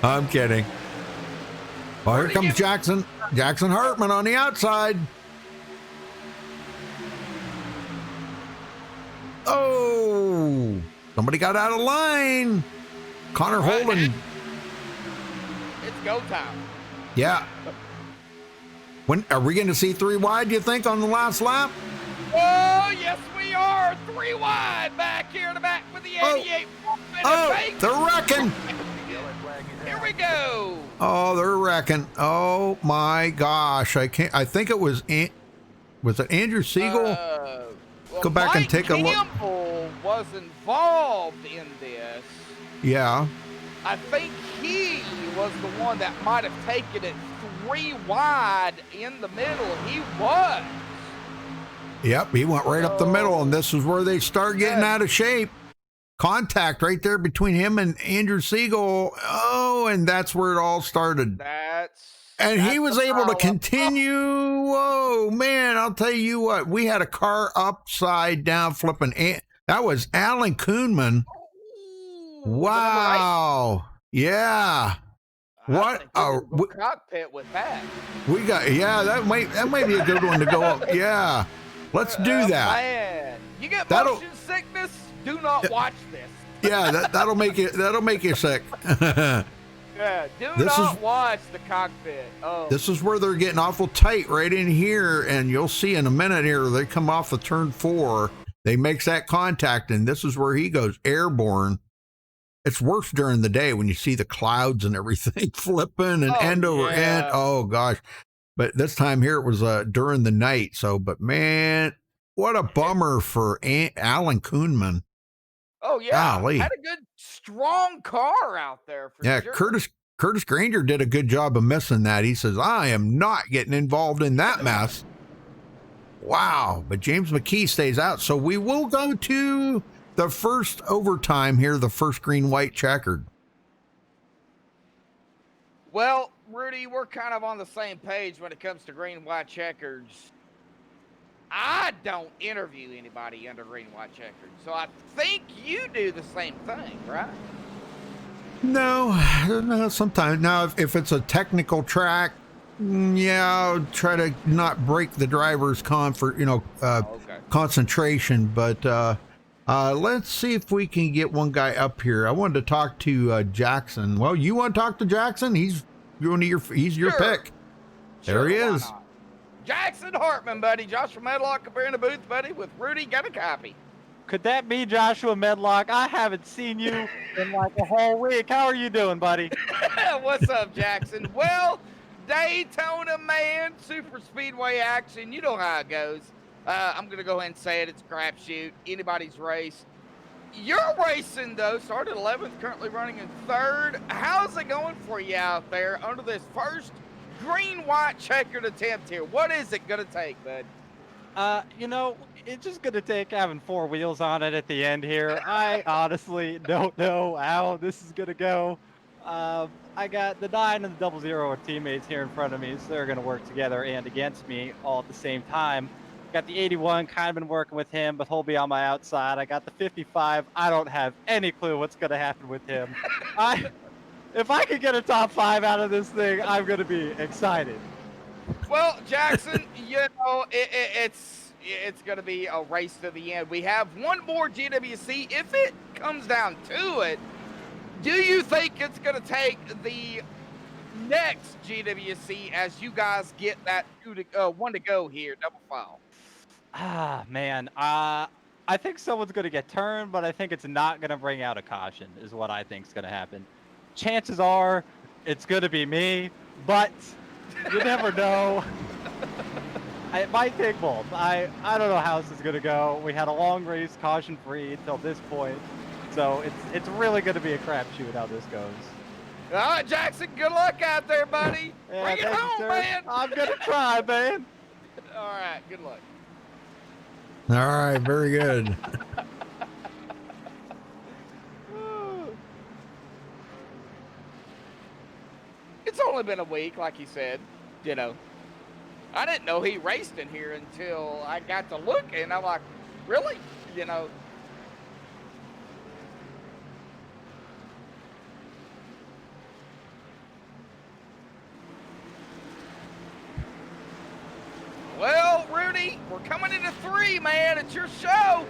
I'm kidding. Well, here comes Jackson Hartman on the outside. Oh, somebody got out of line. Connor Holden. It's go time. Yeah. When are we going to see 3 wide, do you think, on the last lap? Oh, yes, we are. 3 wide back here in the back with the 88. Oh, they're wrecking. Here we go. Oh, they're wrecking. Oh my gosh. I think it was was it Andrew Siegel? Well, Go back Mike and take a look. Campbell was involved in this. Yeah. I think he was the one that might have taken it 3 wide in the middle. He was. Yep, he went right up the middle, and this is where they start getting out of shape. Contact right there between him and Andrew Siegel. Oh, and that's where it all started. And he was able to continue. Whoa, man, I'll tell you what. We had a car upside down flipping. That was Alan Kuhnman. Wow. Yeah. What a cockpit with that. We got, yeah, that might be a good one to go up. Yeah. Let's do that. Man, you get motion sickness? Do not watch this. Yeah, that'll make you sick. Yeah, do not watch the cockpit. Oh. This is where they're getting awful tight right in here, and you'll see in a minute here, they come off of turn 4. They makes that contact, and this is where he goes airborne. It's worse during the day when you see the clouds and everything flipping and end over end. Oh, gosh. But this time here, it was during the night. So, but man, what a bummer for Alan Kuhnman. Oh, yeah. Golly. Had a good, strong car out there for sure. Curtis Granger did a good job of missing that. He says, I am not getting involved in that mess. Wow. But James McKee stays out. So we will go to the first overtime here, the first green-white checkered. Well, Rudy, we're kind of on the same page when it comes to green-white checkers. I don't interview anybody under green-white checkers, so I think you do the same thing, right? No, sometimes. Now, if it's a technical track, yeah, I'll try to not break the driver's concentration, but let's see if we can get one guy up here. I wanted to talk to Jackson. Well, you want to talk to Jackson? He's your pick. There he is. Jackson Hartman, buddy. Joshua Medlock up here in the booth, buddy, with Rudy. Got a copy. Could that be Joshua Medlock? I haven't seen you in like a whole week. How are you doing, buddy? What's up, Jackson? Well, Daytona, man, super speedway action. You know how it goes. I'm going to go ahead and say it. It's a crapshoot. Anybody's race. You're racing, though. Started 11th, currently running in 3rd. How's it going for you out there under this first green-white checkered attempt here? What is it going to take, bud? It's just going to take having 4 wheels on it at the end here. I honestly don't know how this is going to go. I got the 9 and the 00 are teammates here in front of me, so they're going to work together and against me all at the same time. Got the 81, kind of been working with him, but he'll be on my outside. I got the 55. I don't have any clue what's going to happen with him. If I could get a top 5 out of this thing, I'm going to be excited. Well, Jackson, it's going to be a race to the end. We have one more GWC. If it comes down to it, do you think it's going to take the next GWC as you guys get that 1 to go here, double file? Ah, man. I think someone's going to get turned, but I think it's not going to bring out a caution is what I think is going to happen. Chances are it's going to be me, but you never know. It might take both. I don't know how this is going to go. We had a long race, caution-free until this point. So it's really going to be a crapshoot how this goes. All right, Jackson, good luck out there, buddy. Yeah, bring it home, man. I'm going to try, man. All right, good luck. All right, very good. It's only been a week, like he said. I didn't know he raced in here until I got to look, and I'm like, really? Well, Rudy, we're coming into 3, man. It's your show.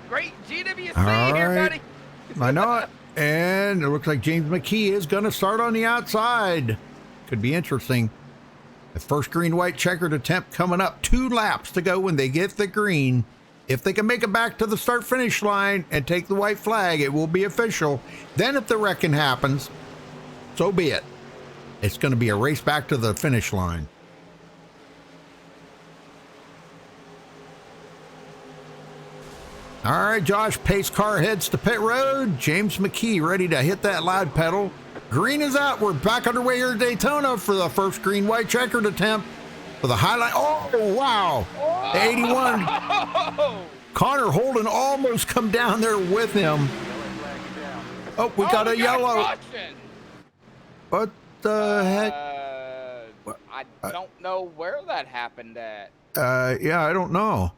Great GWC here, buddy. I know it. And it looks like James McKee is going to start on the outside. Could be interesting. The first green-white checkered attempt coming up. 2 laps to go when they get the green. If they can make it back to the start-finish line and take the white flag, it will be official. Then if the wrecking happens, so be it. It's going to be a race back to the finish line. All right, Josh, pace car heads to pit road. James McKee ready to hit that loud pedal. Green is out. We're back underway here at Daytona for the first green-white checkered attempt for the highlight. Oh, wow. Oh. 81. Connor Holden almost come down there with him. Oh, we got a yellow. What the heck? I don't know where that happened at. Yeah, I don't know.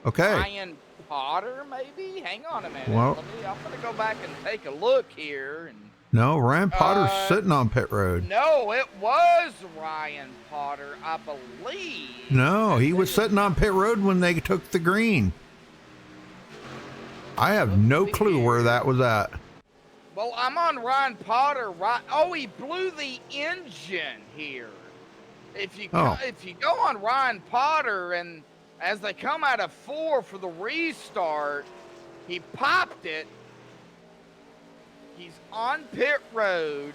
Okay. Ryan Potter, maybe? Hang on a minute. Well, I'm going to go back and take a look here. And no, Ryan Potter's sitting on pit road. No, it was Ryan Potter, I believe. No, he was sitting on pit road when they took the green. I have no clue where that was at. Well, I'm on Ryan Potter. Right? Oh, he blew the engine here. If you go on Ryan Potter, and as they come out of 4 for the restart, he popped it. He's on pit road,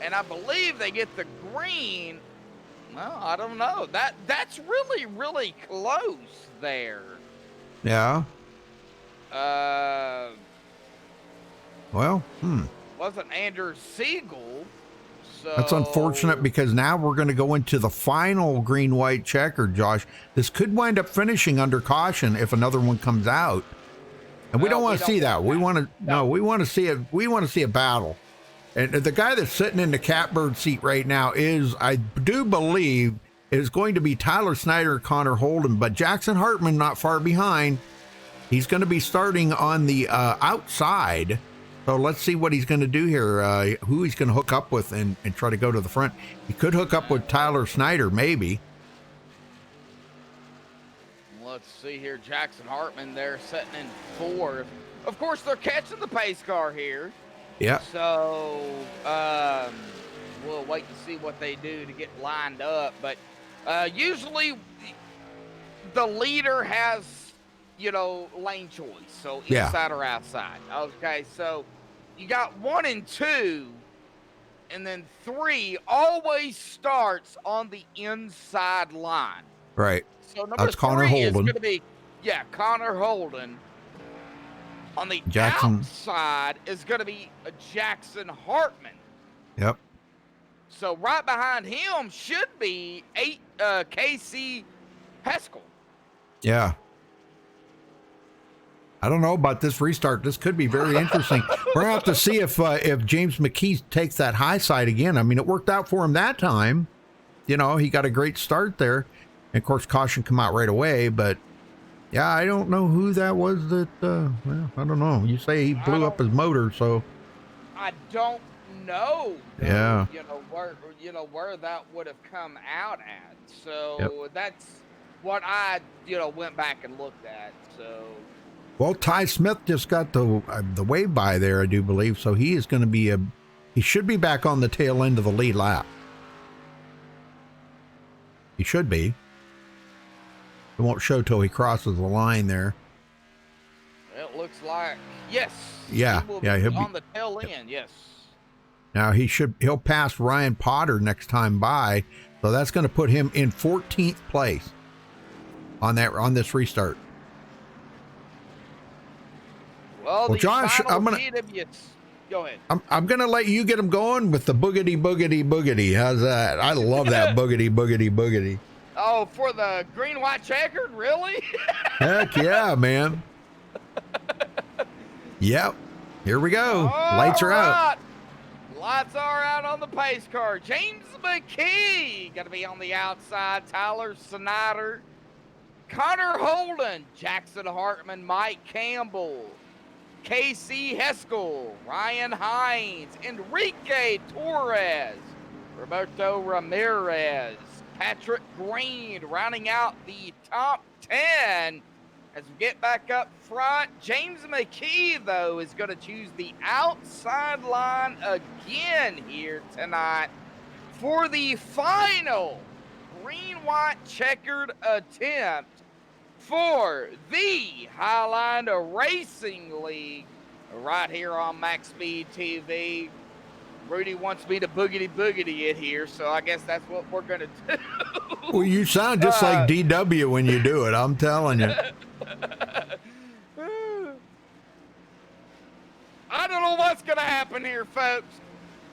and I believe they get the green. Well, I don't know. That's really, really close there. Yeah. Well, Wasn't Andrew Siegel. So that's unfortunate because now we're going to go into the final green-white checker, Josh. This could wind up finishing under caution if another one comes out. And we don't want to see that. We want to we want to see it. We want to see a battle. And the guy that's sitting in the catbird seat right now is, I do believe, is going to be Tyler Snyder, Connor Holden, but Jackson Hartman not far behind. He's going to be starting on the outside. So let's see what he's going to do here, who he's going to hook up with and try to go to the front. He could hook up with Tyler Snyder, maybe. Let's see here. Jackson Hartman there sitting in 4th. Of course, they're catching the pace car here. Yeah. So we'll wait to see what they do to get lined up. But usually the leader has, lane choice. So inside or outside. Okay, so you got 1 and 2, and then 3 always starts on the inside line. Right. So number 3 is going to be, Connor Holden. On the outside is going to be Jackson Hartman. Yep. So right behind him should be Casey Haskell. Yeah. I don't know about this restart. This could be very interesting. We're going to have to see if James McKee takes that high side again. I mean, it worked out for him that time. He got a great start there. And of course, caution come out right away. But yeah, I don't know who that was that, I don't know. You say he blew up his motor, so. I don't know. Yeah. Where that would have come out at. So that's what I, went back and looked at. So. Well, Ty Smith just got the wave by there, I do believe. So he is going to be he should be back on the tail end of the lead lap. He should be. It won't show till he crosses the line there. It looks like, yes. Yeah, he'll be on the tail end, yes. Now he'll pass Ryan Potter next time by, so that's going to put him in 14th place on this restart. Well, Josh, go ahead. I'm going to let you get him going with the boogity boogity boogity. How's that? I love that boogity boogity boogity. Oh, for the green-white checkered? Really? Heck yeah, man. Yep. Here we go. Lights are out. Lights are out on the pace car. James McKee going to be on the outside. Tyler Snyder. Connor Holden. Jackson Hartman. Mike Campbell. Casey Haskell. Ryan Hines. Enrique Torres. Roberto Ramirez. Patrick Green rounding out the top 10 as we get back up front. James McKee, though, is going to choose the outside line again here tonight for the final green-white checkered attempt for the Highlander Racing League right here on Max Speed TV. Rudy wants me to boogity it here, so I guess that's what we're going to do. Well, you sound just like DW when you do it, I'm telling you. I don't know what's going to happen here, folks,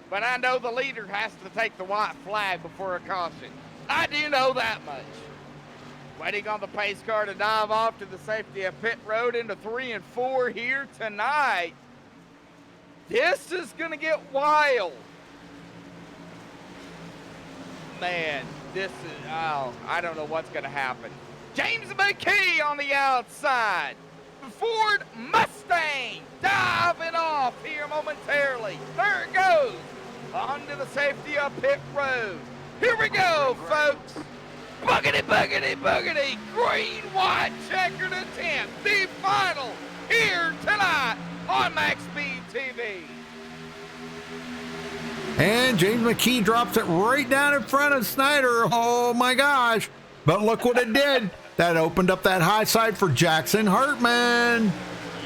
but I know the leader has to take the white flag before a caution. I do know that much. Waiting on the pace car to dive off to the safety of pit road into 3 and 4 here tonight. This is going to get wild. Man, this is, I don't know what's going to happen. James McKee on the outside. Ford Mustang diving off here momentarily. There it goes. Onto the safety of pit road. Here we go, folks. Boogity, boogity, boogity. Green, white, checkered attempt. The final here tonight on Max Speed TV. And James McKee drops it right down in front of Snyder. Oh my gosh. But look what it did. That opened up that high side for Jackson Hartman.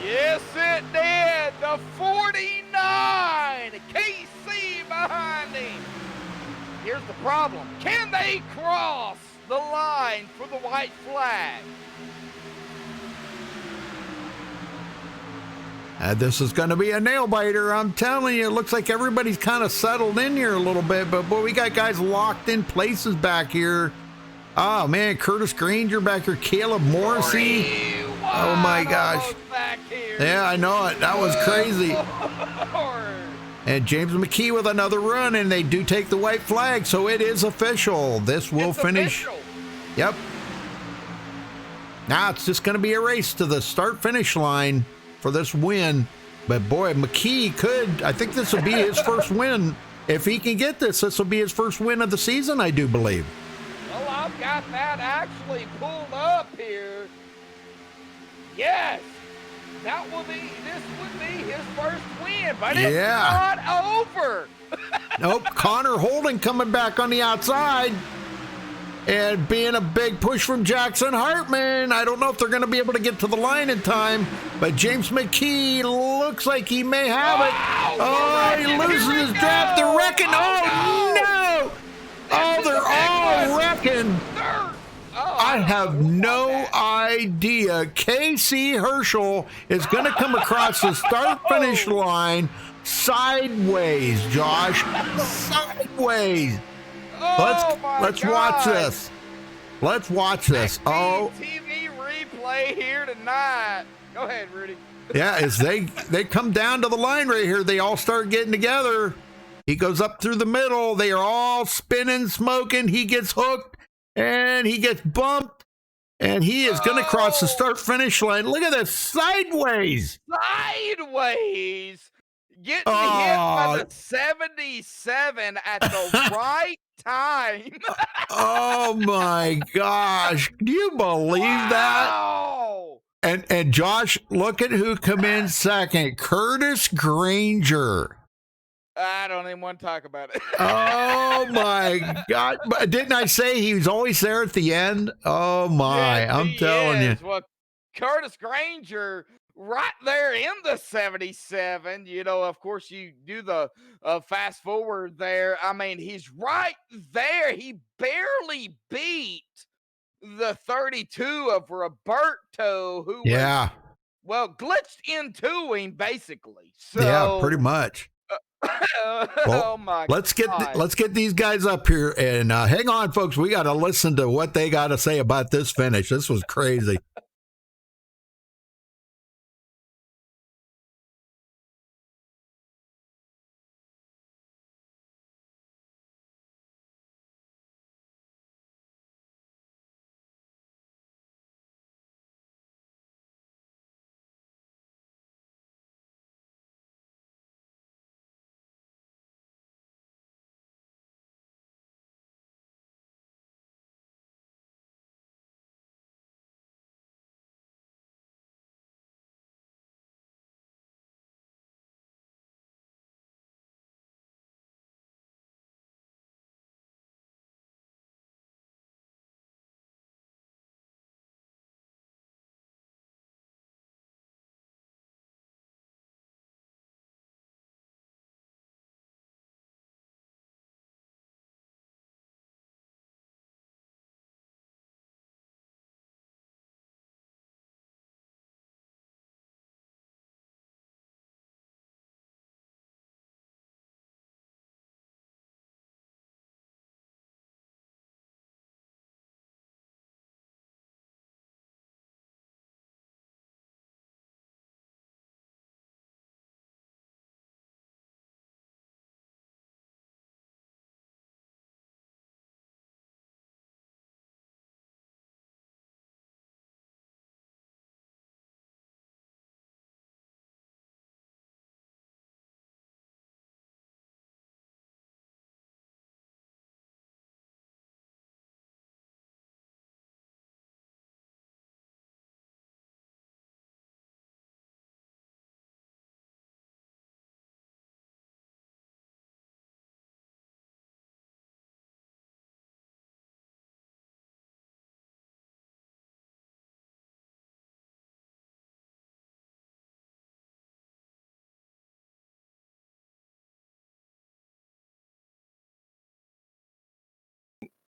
Yes, it did. The 49. KC behind him. Here's the problem. Can they cross the line for the white flag? This is going to be a nail biter. I'm telling you, it looks like everybody's kind of settled in here a little bit, but boy, we got guys locked in places back here. Oh man, Curtis Granger back here, Caleb Morrissey. Oh my gosh. Yeah, I know it. That was crazy. And James McKee with another run, and they do take the white flag, so it is official. This will finish. Official. Yep. Now it's just going to be a race to the start-finish line for this win. But boy, McKee could, I think this will be his first win. If he can get this, this will be his first win of the season, I do believe. Well, I've got that actually pulled up here. Yes, this would be his first win, but it's not over. Nope, Connor Holden coming back on the outside. And being a big push from Jackson Hartman. I don't know if they're going to be able to get to the line in time, but James McKee looks like he may have it. Oh, he loses his draft. They're wrecking. Oh, no. Oh, they're all wrecking. I have no idea. Casey Herschel is going to come across the start-finish line sideways, Josh. Sideways. Let's watch this. Let's watch this. TV replay here tonight. Go ahead, Rudy. Yeah, as they come down to the line right here, they all start getting together. He goes up through the middle. They are all spinning, smoking. He gets hooked and he gets bumped, and he is going to cross the start-finish line. Look at this, sideways. Sideways. Getting hit by the 77 at the right time. Oh my gosh. Do you believe that? And Josh, look at who come in second. Curtis Granger. I don't even want to talk about it. Oh my God. But didn't I say he was always there at the end? Oh my, yes, I'm telling you. Well, Curtis Granger right there in the 77, you know, of course you do the fast forward there. I mean, he's right there. He barely beat the 32 of Roberto, who was, well, glitched into him basically. So yeah, pretty much. Well, oh my let's God. get these guys up here and hang on, folks. We got to listen to what they got to say about this finish. This was crazy.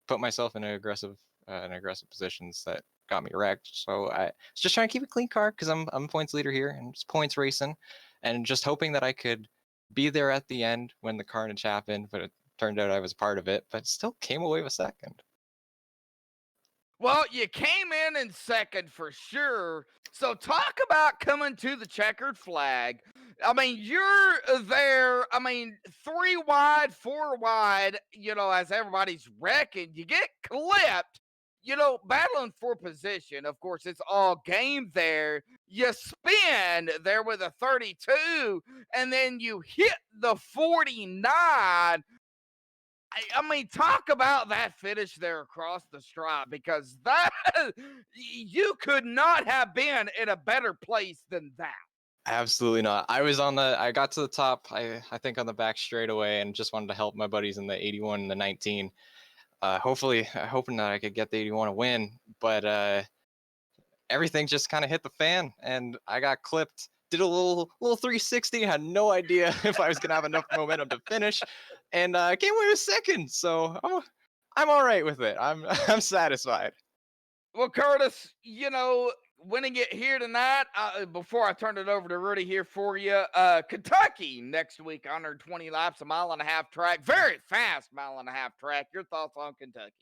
put myself in aggressive positions that got me wrecked. So I was just trying to keep a clean car because I'm points leader here and it's points racing, and just hoping that I could be there at the end when the carnage happened. But it turned out I was part of it, but still came away with second. Well, you came in second for sure. So talk about coming to the checkered flag. I mean, you're there. I mean, 3 wide, 4 wide, as everybody's wrecking, you get clipped, battling for position. Of course, it's all game there. You spin there with a 32, and then you hit the 49. I mean, talk about that finish there across the stripe, because that you could not have been in a better place than that. Absolutely not. I got to the top, I think on the back straightaway, and just wanted to help my buddies in the 81 and the 19. Hoping that I could get the 81 to win, but everything just kind of hit the fan, and I got clipped. Did a little 360. Had no idea if I was gonna have enough momentum to finish, and came away with second. So I'm all right with it. I'm satisfied. Well, Curtis, winning it here tonight. Before I turn it over to Rudy here for you, Kentucky next week, 120 laps, a 1.5 mile track, very fast 1.5 mile track. Your thoughts on Kentucky?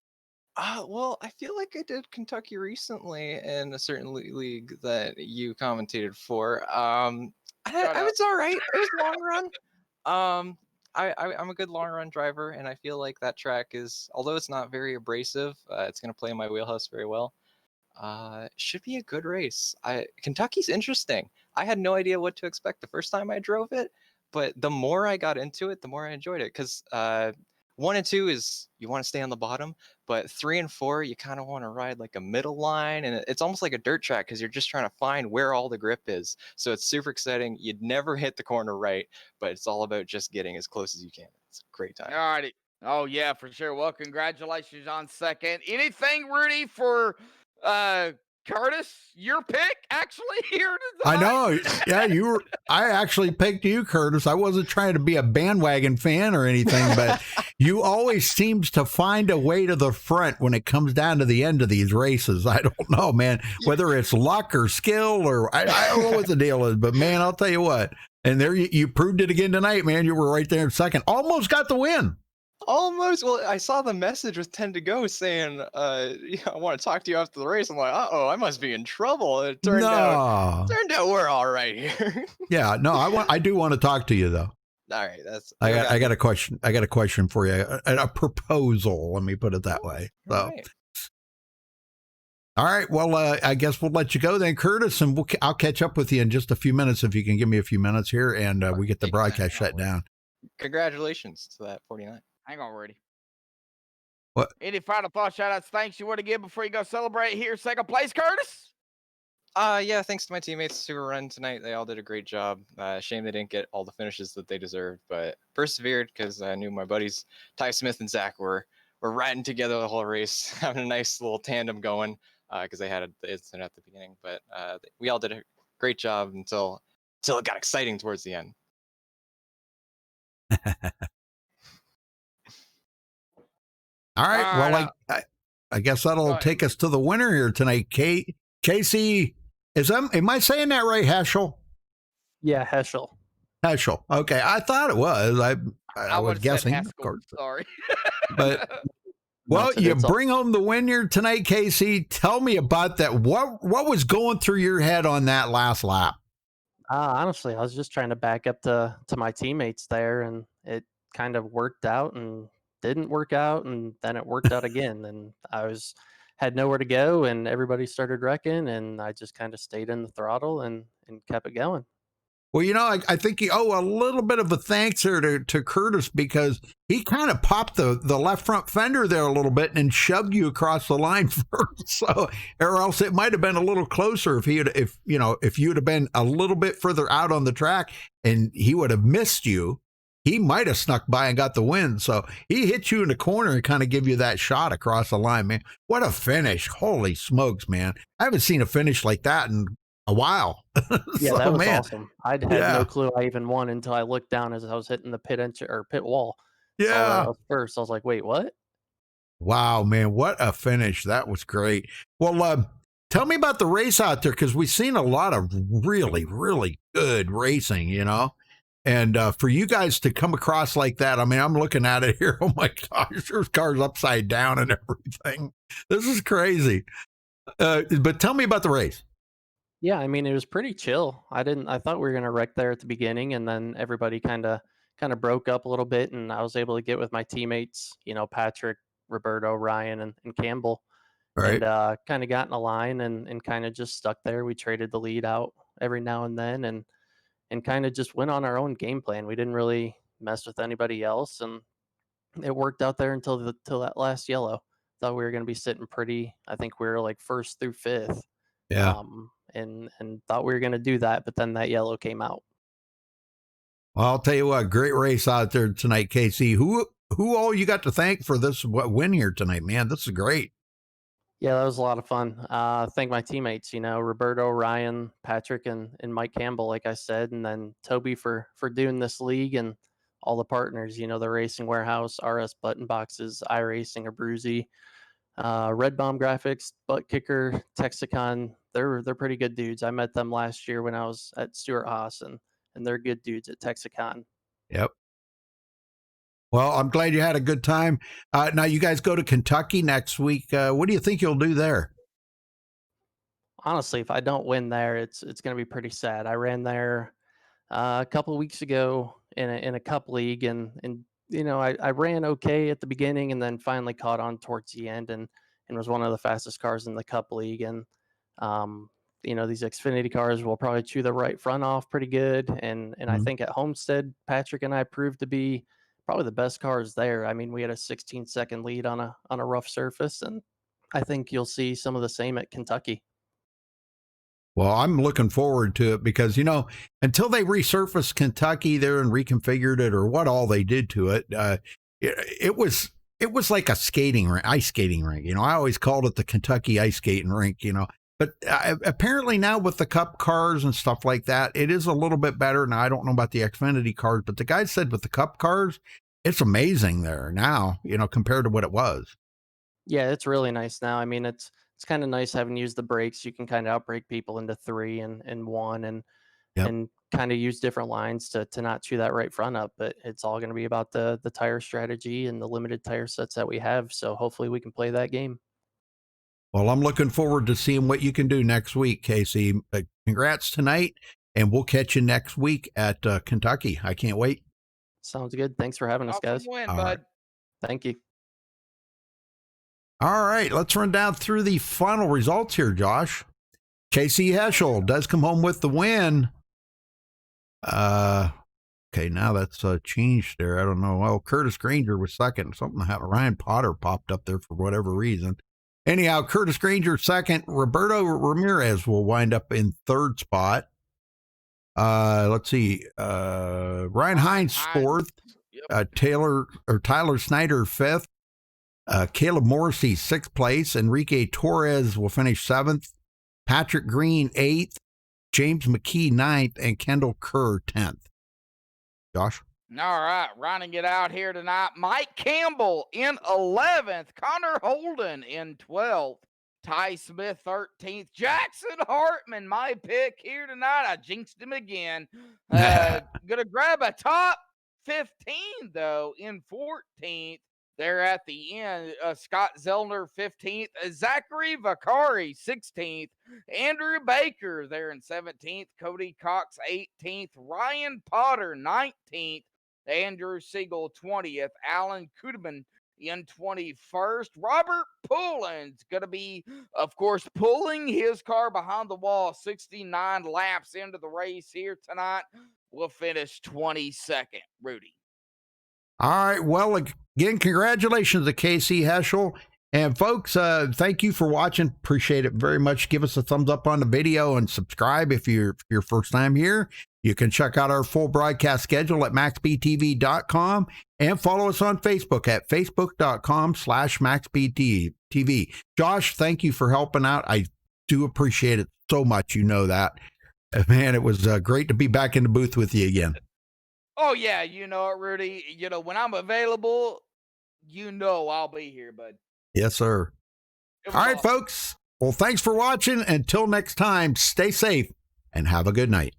Well, I feel like I did Kentucky recently in a certain league that you commentated for. I was all right. It was long run. I'm a good long run driver, and I feel like that track is, although it's not very abrasive, it's going to play in my wheelhouse very well. Should be a good race. Kentucky's interesting. I had no idea what to expect the first time I drove it, but the more I got into it, the more I enjoyed it. Because 1 and 2 is you want to stay on the bottom, but 3 and 4 you kind of want to ride like a middle line, and it's almost like a dirt track because you're just trying to find where all the grip is. So it's super exciting. You'd never hit the corner right, but it's all about just getting as close as you can. It's a great time. All righty. Oh yeah, for sure. Well, congratulations on second. Anything, Rudy, for Curtis, your pick actually here tonight? I know. Yeah, I actually picked you, Curtis. I wasn't trying to be a bandwagon fan or anything, but you always seems to find a way to the front when it comes down to the end of these races. I don't know, man, whether it's luck or skill or I don't know what the deal is, but man, I'll tell you what. And there you proved it again tonight, man. You were right there in second. Almost got the win. Almost. Well, I saw the message with 10 to go saying, I want to talk to you after the race. I'm like, I must be in trouble. It turned out we're all right here. Yeah, no, I do want to talk to you though. All right, I got a question. I got a question for you. A proposal. Let me put it that way. So. All right. Well, I guess we'll let you go then, Curtis, and I'll catch up with you in just a few minutes if you can give me a few minutes here, and we get the broadcast shut down. Congratulations to that 49. Hang on, Rudy. What? Any final thoughts, shout-outs, thanks you want to give before you go celebrate here second place, Curtis? Yeah, thanks to my teammates who were running tonight. They all did a great job. Shame they didn't get all the finishes that they deserved, but persevered because I knew my buddies Ty Smith and Zach were riding together the whole race, having a nice little tandem going because they had the incident at the beginning. But we all did a great job until it got exciting towards the end. All right. Well, I guess that'll take us to the winner here tonight. Casey, am I saying that right? Heschel? Yeah, Heschel. Heschel. Okay. I thought it was. I was guessing. Haskell, of course. Sorry. But well, you bring home the winner tonight, Casey. Tell me about that. What was going through your head on that last lap? Honestly, I was just trying to back up to my teammates there, and it kind of worked out and didn't work out, and then it worked out again, and I had nowhere to go, and everybody started wrecking, and I just kind of stayed in the throttle and kept it going. Well, I think you owe a little bit of a thanks here to Curtis, because he kind of popped the left front fender there a little bit and shoved you across the line first. So, or else it might have been a little closer if you'd have been a little bit further out on the track and he would have missed you. He might have snuck by and got the win. So he hit you in the corner and kind of give you that shot across the line, man. What a finish. Holy smokes, man. I haven't seen a finish like that in a while. Yeah, so, that was awesome. I had no clue I even won until I looked down as I was hitting the pit wall. Yeah. First, I was like, wait, what? Wow, man, what a finish. That was great. Well, tell me about the race out there, because we've seen a lot of really, really good racing, and for you guys to come across like that, I mean, I'm looking at it here. Oh my gosh, there's cars upside down and everything. This is crazy. But tell me about the race. Yeah, I mean, it was pretty chill. I thought we were gonna wreck there at the beginning, and then everybody kind of broke up a little bit, and I was able to get with my teammates, Patrick, Roberto, Ryan, and Campbell, and Right. kind of got in a line and kind of just stuck there. We traded the lead out every now and then, and kind of just went on our own game plan. We didn't really mess with anybody else, and it worked out there till that last yellow. Thought we were going to be sitting pretty. I think we were like first through fifth, Yeah. and thought we were going to do that, but then that yellow came out. Well, I'll tell you what, great race out there tonight, Casey. Who all you got to thank for this win here tonight, man? This is great. Yeah, that was a lot of fun. Thank my teammates, Roberto, Ryan, Patrick, and Mike Campbell, like I said, and then Toby for doing this league, and all the partners, the Racing Warehouse, RS Button Boxes, iRacing, Abruzzi, Red Bomb Graphics, Butt Kicker, Texicon. They're pretty good dudes. I met them last year when I was at Stuart Haas, and they're good dudes at Texicon. Yep. Well, I'm glad you had a good time. Now you guys go to Kentucky next week. What do you think you'll do there? Honestly, if I don't win there, it's going to be pretty sad. I ran there a couple of weeks ago in a cup league, and I ran okay at the beginning, and then finally caught on towards the end, and was one of the fastest cars in the cup league. And these Xfinity cars will probably chew the right front off pretty good, and I think at Homestead, Patrick and I proved to be probably the best cars there. I mean, we had a 16-second lead on a rough surface, and I think you'll see some of the same at Kentucky. Well, I'm looking forward to it because, until they resurfaced Kentucky there and reconfigured it, or what all they did to it, it was like a ice skating rink. I always called it the Kentucky ice skating rink, but apparently now with the cup cars and stuff like that, it is a little bit better. Now, I don't know about the Xfinity cars, but the guy said with the cup cars, it's amazing there now, compared to what it was. Yeah, it's really nice now. I mean, it's kind of nice having used the brakes. You can kind of outbrake people into 3 and 1, and kind of use different lines to not chew that right front up. But it's all going to be about the tire strategy and the limited tire sets that we have. So hopefully we can play that game. Well, I'm looking forward to seeing what you can do next week, Casey. Congrats tonight, and we'll catch you next week at Kentucky. I can't wait. Sounds good. Thanks for having us, guys. Win, All bud. right. Thank you. All right, let's run down through the final results here, Josh. Casey Heschel does come home with the win. Okay, now that's changed there. I don't know. Well, Curtis Granger was second. Something happened. Ryan Potter popped up there for whatever reason. Anyhow, Curtis Granger second. Roberto Ramirez will wind up in third spot. Let's see. Ryan Hines fourth. Tyler Snyder fifth. Caleb Morrissey, sixth place. Enrique Torres will finish seventh. Patrick Green, eighth. James McKee, ninth. And Kendall Kerr, 10th. Josh? All right, rounding it out here tonight. Mike Campbell in 11th. Connor Holden in 12th. Ty Smith, 13th. Jackson Hartman, my pick here tonight. I jinxed him again. Gonna grab a top 15, though, in 14th. They're at the end. Scott Zellner, 15th. Zachary Vakari, 16th. Andrew Baker there in 17th. Cody Cox, 18th. Ryan Potter, 19th. Andrew Siegel, 20th. Alan Kudeman in 21st. Robert Pullen's going to be, of course, pulling his car behind the wall 69 laps into the race here tonight. We'll finish 22nd. Rudy. All right. Well, again, congratulations to Casey Heschel. And folks, thank you for watching. Appreciate it very much. Give us a thumbs up on the video and subscribe if you're your first time here. You can check out our full broadcast schedule at MaxSpeedTV.com and follow us on Facebook at Facebook.com/MaxSpeedTV. Josh, thank you for helping out. I do appreciate it so much. You know that. Man, it was great to be back in the booth with you again. Oh, yeah, you know it, Rudy. When I'm available, I'll be here, bud. Yes, sir. All right, folks. Well, thanks for watching. Until next time, stay safe and have a good night.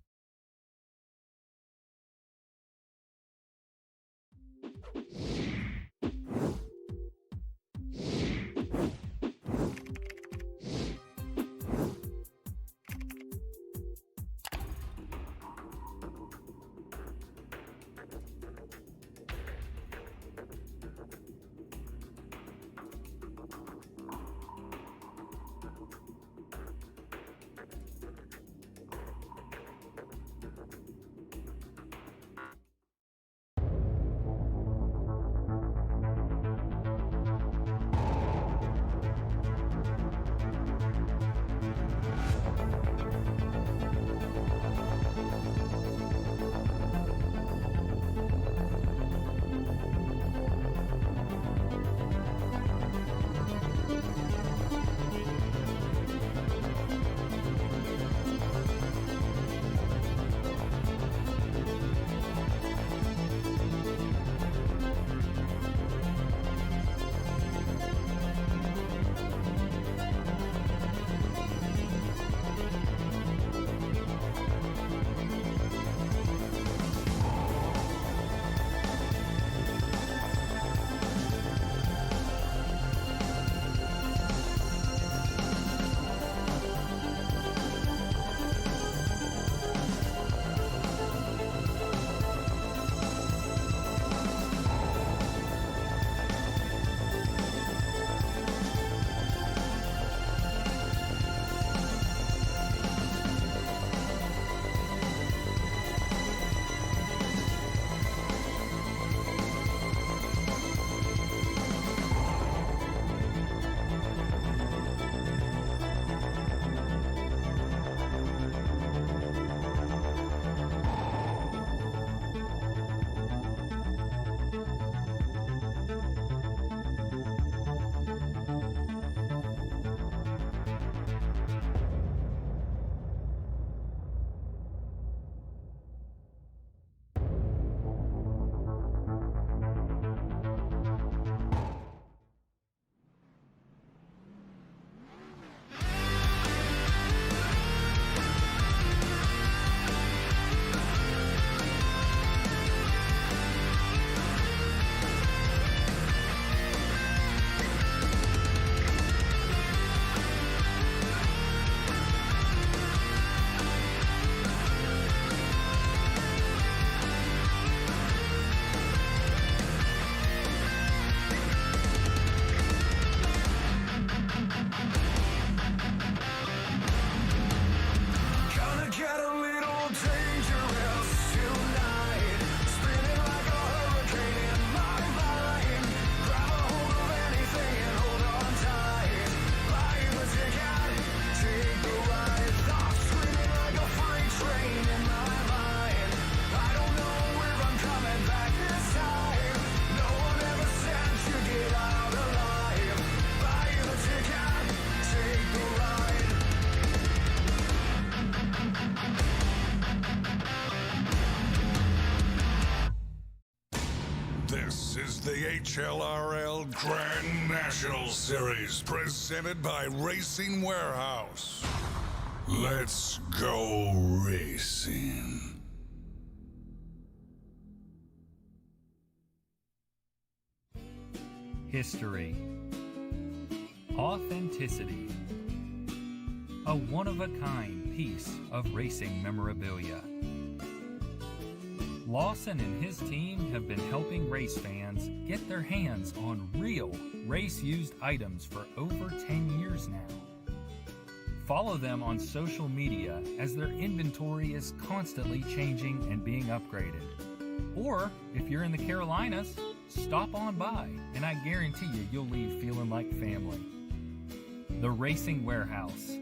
This is the HLRL Grand National Series presented by Racing Warehouse. Let's go racing. History. Authenticity. A one-of-a-kind piece of racing memorabilia. Lawson and his team have been helping race fans get their hands on real race-used items for over 10 years now. Follow them on social media as their inventory is constantly changing and being upgraded. Or, if you're in the Carolinas, stop on by and I guarantee you'll leave feeling like family. The Racing Warehouse,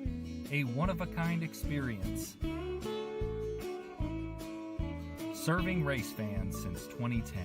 a one-of-a-kind experience. Serving race fans since 2010.